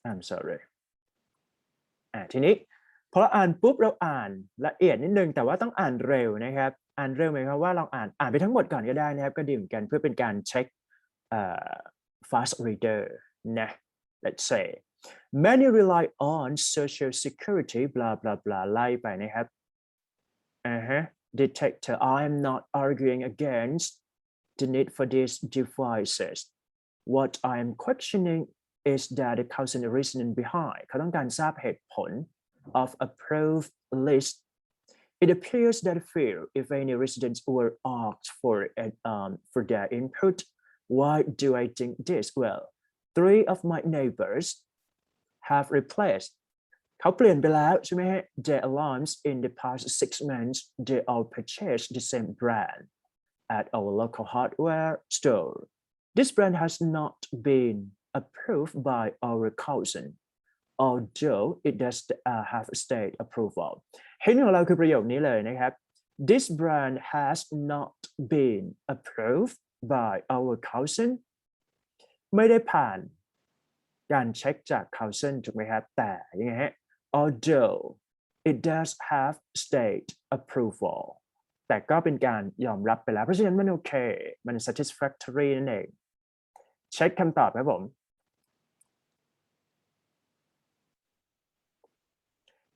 I'm sorry ทีนี้พอเราอ่านปุ๊บเราอ่านละเอียดนิดนึงแต่ว่าต้องอ่านเร็วนะครับอ่านเร็วหมายความว่าเราอ่านไปทั้งหมดก่อนก็ได้นะครับก็ดีเหมือนกันเพื่อเป็นการเช็คfast reader นะ let's say many rely on social security blah blah blah ไล่ไปนะครับ detector I am not arguing against the need for these devices what I am questioning is that the cousin reasoning behind เขาต้องการทราบเหตุผล of approved list it appears that few if any residents were asked for their input why do I think this well 3 of my neighbors have replaced เขาเปลี่ยนไปแล้วใช่ไหมฮะ their alarms in the past 6 months they all purchased the same brand at our local hardware store this brand has not been approved by our cousin although it does have state approval เห็นของเราคือประโยคนี้เลยนะครับ this brand has not been approved by our cousin ไม่ได้ผ่านการเช็คจาก cousin ถูกไหมครับแต่ยังไงฮะ although it does have state approval แต่ก็เป็นการยอมรับไปแล้วเพราะฉะนั้นมันโอเคมัน satisfactory นั่นเองเช็คคำตอบครับผม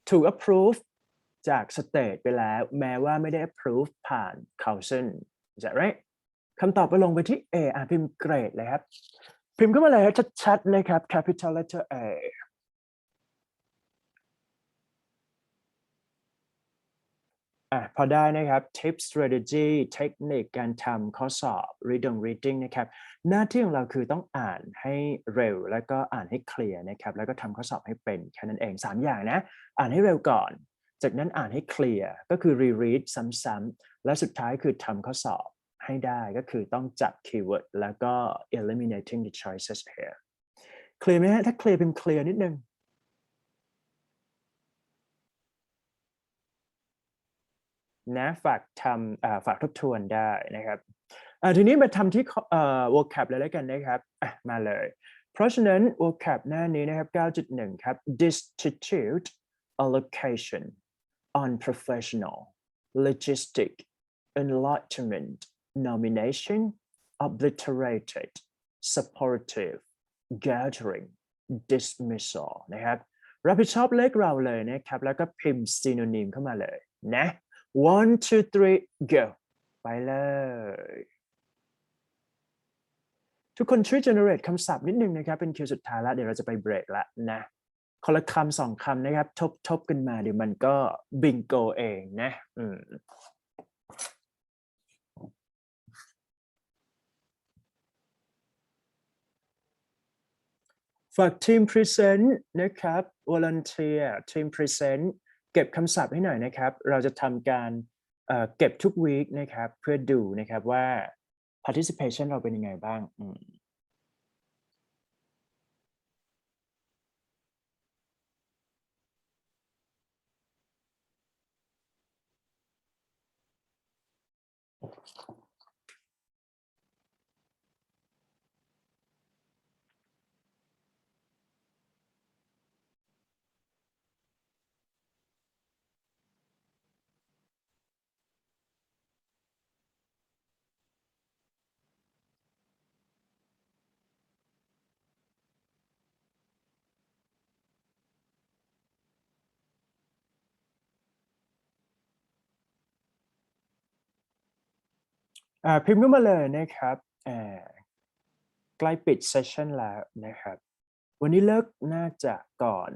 ถูก approve จาก state ไปแล้วแม้ว่าไม่ได้ approve ผ่าน cousin is that right คำตอบไปลงไปที่ A พิมพ์เกรดเลยครับพิมพ์ขึ้นมาเลยชัดๆเลยครับ capital letter A พอได้นะครับ tip strategy เทคนิคการทำข้อสอบ reading นะครับหน้าที่ของเราคือต้องอ่านให้เร็วแล้วก็อ่านให้เคลียร์นะครับแล้วก็ทำข้อสอบให้เป็นแค่นั้นเอง3อย่างนะอ่านให้เร็วก่อนจากนั้นอ่านให้เคลียร์ก็คือ reread ซ้ำๆและสุดท้ายคือทำข้อสอบให้ได้ก็คือต้องจับ keyword แล้วก็ eliminating the choices here เคลียร์ไหมฮะถ้าเคลียร์เป็นเคลียร์นิดนึงนะฝากทบทวนได้นะครับทีนี้มาทำที่vocab เลยแล้วกันนะครับมาเลยเพราะฉะนั้น vocab หน้านี้นะครับ 9.1 ครับ destitute allocation unprofessional logistic enlightenment nomination obliterated supportive gathering dismissal นะครับรับผิดชอบเลขเราเลยนะครับแล้วก็พิมพ์ synonym เข้ามาเลยนะ 1 2 3 go ไปเลยทุกคนช่วย generate คำศัพท์นิดนึงนะครับเป็นคิวสุดท้ายแล้วเดี๋ยวเราจะไปเบรกแล้วนะคนละคำ2 คำนะครับทบกันมาเดี๋ยวมันก็บิงโกเองนะฝากทีม present นะครับ volunteer ทีม present เก็บคำศัพท์ให้หน่อยนะครับเราจะทำการเก็บทุกวีคนะครับเพื่อดูนะครับว่า participation เราเป็นยังไงบ้างพิมพ์เข้ามาเลยนะครับใกล้ปิดเซสชั่นแล้วนะครับวันนี้เลิกน่าจะก่อน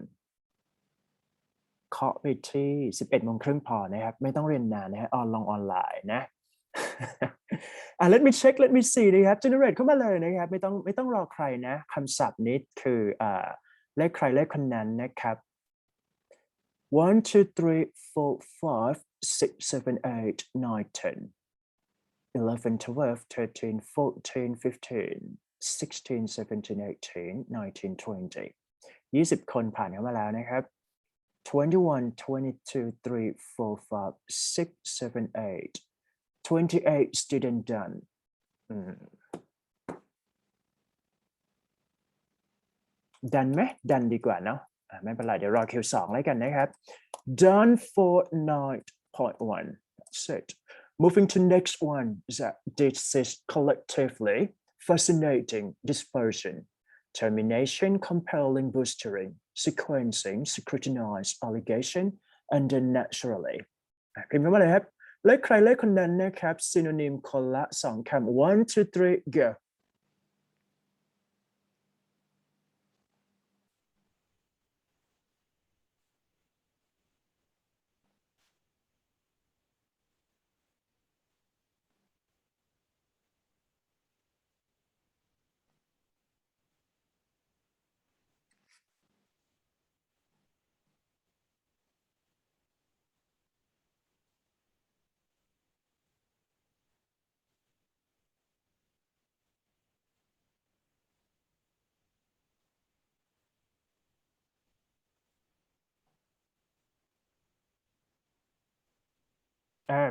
เคาะไปที่ 11:30 พอนะครับไม่ต้องเรียนนานนะฮะออนไลน์นะlet me check let me see นะครับ generate เข้ามาเลยนะครับไม่ต้องรอใครนะคำศัพท์นี้คือเลขใครเลขคนนั้นนะครับ 1 2 3 4 5 6 7 8 9 10 11 12 13 14 15 16 17 18 19 20 20 คนผ่านเข้ามาแล้วนะครับ 21 22 3 4 5 6 7 8 28 student done เ ดันไหมดันดีกว่าเนาะไม่เป็นไรเดี๋ยวรอ Q2 แล้วกันนะครับ done for 9.1 that's it moving to next one that this is collectively fascinating dispersion termination compelling boostering sequencing scrutinized allegation and then naturally พิมพ์เข้ามาเลยครับเลขใครเลขคนนั้นนะครับ synonym คนละ2คำ 1 2 3 go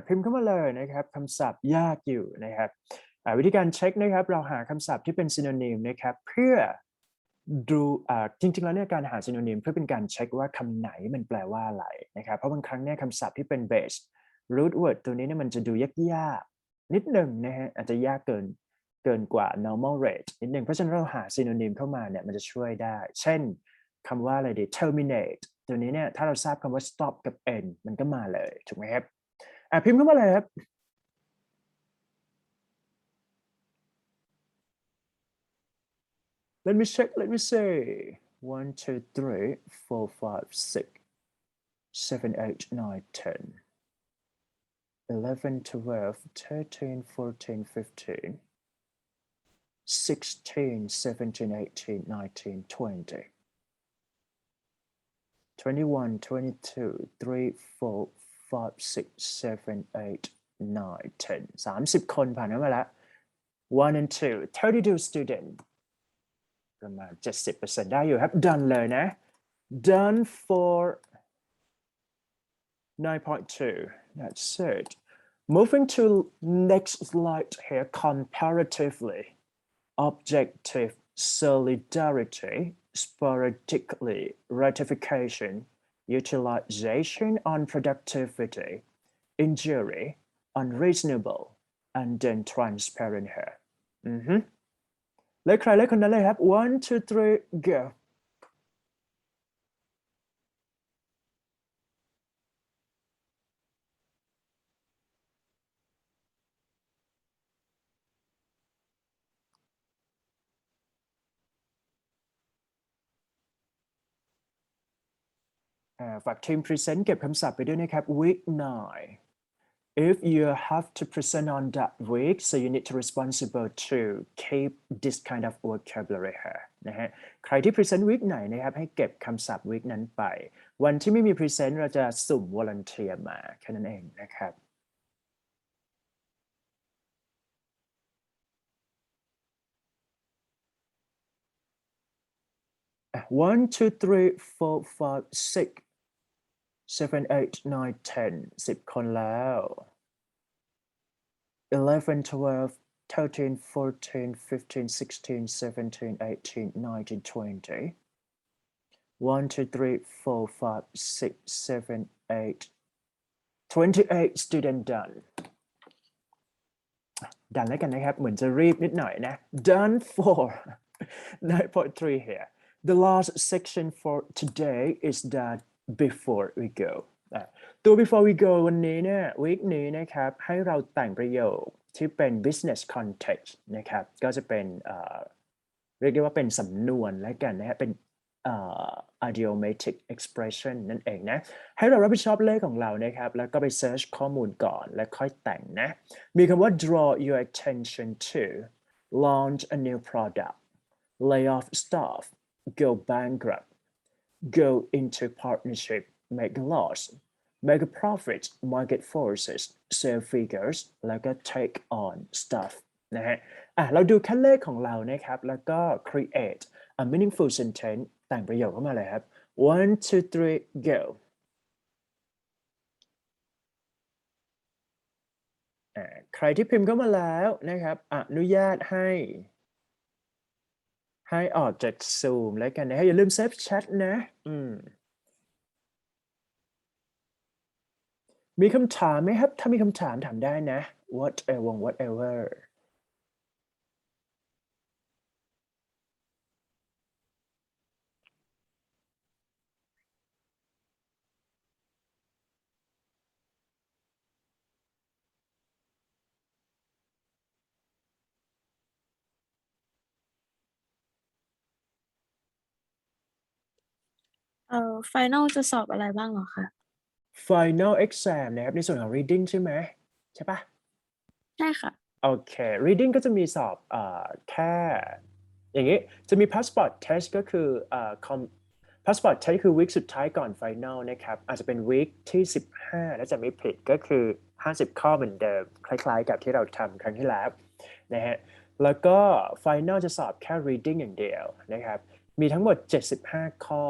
พิมพ์เข้ามาเลยนะครับคำศัพท์ยากอยู่นะครับวิธีการเช็คนะครับเราหาคำศัพท์ที่เป็นซิโนนิมนะครับเพื่อดูจริงๆแล้วเนี่ยการหาซิโนนิมเพื่อเป็นการเช็คว่าคำไหนมันแปลว่าอะไรนะครับเพราะบางครั้งเนี่ยคำศัพท์ที่เป็น base root word ตัวนี้เนี่ยมันจะดูยากๆนิดหนึ่งนะฮะอาจจะยากเกินกว่า normal rate นิดหนึ่งเพราะฉะนั้นเราหาซิโนนิมเข้ามาเนี่ยมันจะช่วยได้เช่นคำว่าอะไรดี terminate ตัวนี้เนี่ยถ้าเราทราบคำว่า stop กับ end มันก็มาเลยถูกไหมครับพิมพ์เข้ามาเลยครับ Let me check. Let me say 1 2 3 4 5 6 7 8 9 10 11 12 13 14 15 16 17 18 19 20 21 22 3 4 5 6 7 8 9 10 30 คนผ่านมาแล้ว 1 and 2 32 students ประมาณ 70% ได้อยู่ครับ done เลยนะ done for 9.2 that's it moving to next slide here comparatively objective solidarity sporadically ratification utilization unproductivity injury unreasonable and then transparent here เลขใครเลขคนนั้นเลยครับ 1 2 3 go ฝากทีม present เก็บคำศัพท์ไปด้วยนะครับ week 9 if you have to present on that week so you need to responsible to keep this kind of vocabulary here นะฮะใครที่ present week ไหนนะครับให้เก็บคำศัพท์ week นั้นไปวันที่ไม่มี present เราจะสุ่ม volunteer มาแค่นั้นเองนะครับ 1 2 3 4 5 6 7 8 9 10 10 คนแล้ว 11 12 13 14 15 16 17 18 19 20 1 2 3 4 5 6 7 8 28 student done ดันแล้วกันนะครับเหมือนจะรีบนิดหน่อยนะ done for 9.3 here the last section for today is that before we go ตัว before we go วันนี้เนี่ย week นี้นะครับให้เราแต่งประโยคที่เป็น business context นะครับก็จะเป็นเรียกได้ว่าเป็นสำนวนแล้วกันนะฮะเป็นidiomatic expression นั่นเองนะให้เรารับผิดชอบเลขของเรานะครับแล้วก็ไป search ข้อมูลก่อนแล้วค่อยแต่งนะมีคำว่า draw your attention to launch a new product lay off staff go bankrupt go into partnership make a loss make a profit market forces sell figures แล้วก็ take on stuff นะฮะเราดูขั้นเลขของเรานะครับแล้วก็ create a meaningful sentence แต่งประโยคเข้ามาเลยครับ 1 2 3 go ใครที่พิมพ์เข้ามาแล้วนะครับอนุญาตให้ ให้ออกจาก Zoom แล้วกันนะอย่าลืมเซฟแชทนะมีคำถามไหมครับถ้ามีคำถามถามได้นะ whatever final จะสอบอะไรบ้างเหรอคะ final exam นะครับในส่วนของ reading ใช่ไหมใช่ปะ ใช่ค่ะ โอเค reading ก็จะมีสอบแค่อย่างนี้จะมี passport test ก็คือpassport test คือ week สุดท้ายก่อน final นะครับอาจจะเป็น week ที่15และจะไม่ผิดก็คือ50ข้อเหมือนเดิมคล้ายๆกับที่เราทำครั้งที่แล้วนะฮะแล้วก็ final จะสอบแค่ reading อย่างเดียวนะครับมีทั้งหมด75ข้อ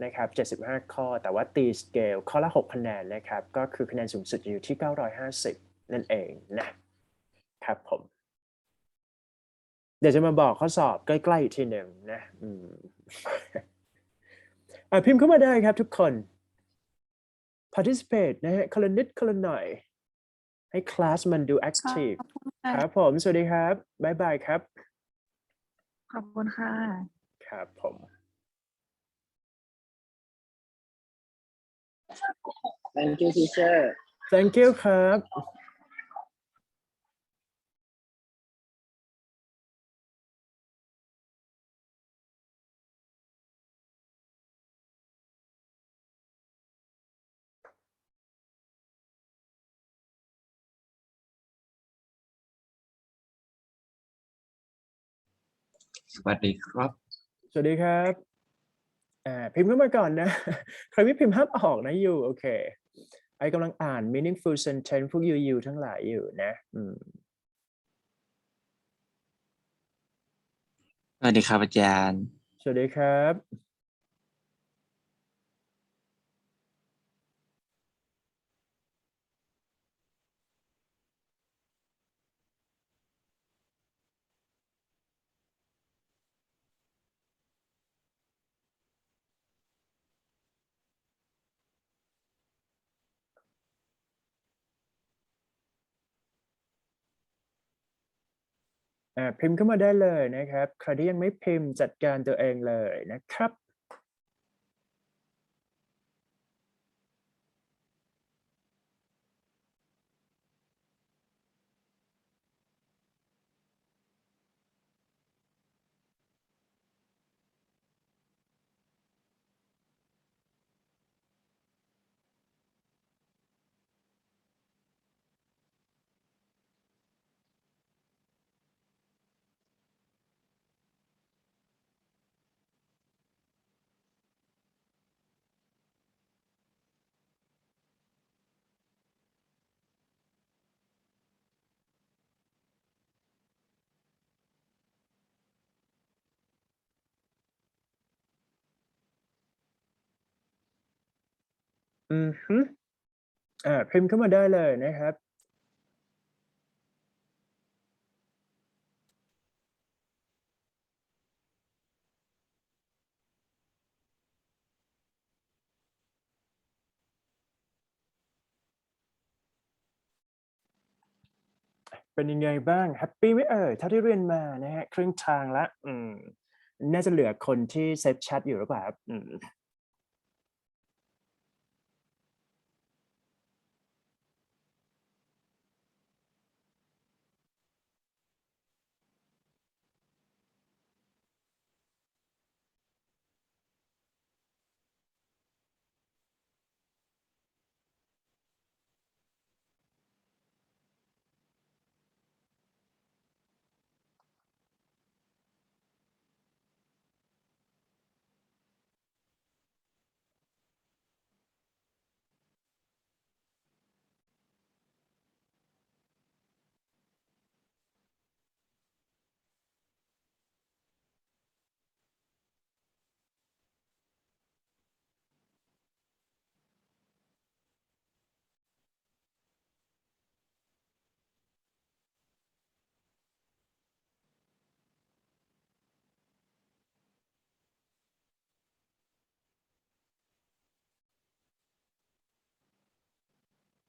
นะครับ75ข้อแต่ว่าตีสเกลข้อละ6คะแนนนะครับก็คือคะแนนสูงสุดอยู่ที่950นั่นเองนะครับผมเดี๋ยวจะมาบอกข้อสอบใกล้ๆอีกทีหนึ่งนะพิมพ์เข้ามาได้ครับทุกคน participate นะฮะคนละนิดคนละหน่อยให้คลาสมันดู active ครับผมสวัสดีครับบ๊ายบายครับขอบคุณค่ะ ครับผม Thank you teacher thank you ครับสวัสดีครับ สวัสดีครับพิมพ์เข้ามาก่อนนะใครไม่พิมพ์ห้ามออกนะอยู่โอเคไอ้กำลังอ่าน meaningful sentence พวกยูทั้งหลายอยู่นะสวัสดีครับอาจารย์ สวัสดีครับพิมพ์เข้ามาได้เลยนะครับใครที่ยังไม่พิมพ์จัดการตัวเองเลยนะครับฮึพิมพ์เข้ามาได้เลยนะครับเป็นยังไงบ้างแฮปปี้ไหมเท่าที่เรียนมานะฮะครึ่งทางละน่าจะเหลือคนที่เซฟแชทอยู่หรือเปล่าครับ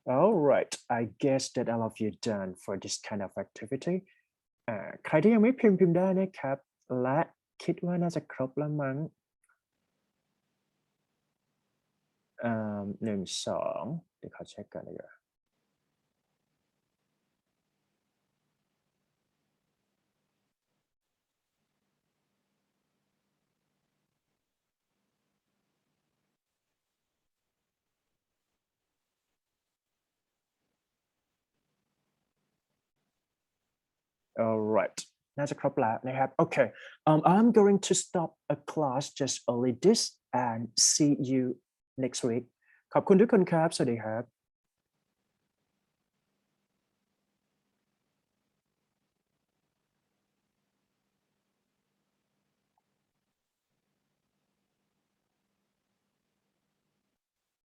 All right, I guess that all of you done for this kind of activity ใครที่ยังไม่พิมพ์ได้นะครับและคิดว่าน่าจะครบแล้วมั้ง1 2เดี๋ยวขอเช็คก่อนดีกว่า All right น่าจะครบแล้วนะครับ Okay I'm going to stop a class just only this and see you next week ขอบคุณทุกคนครับสวัสดีครับ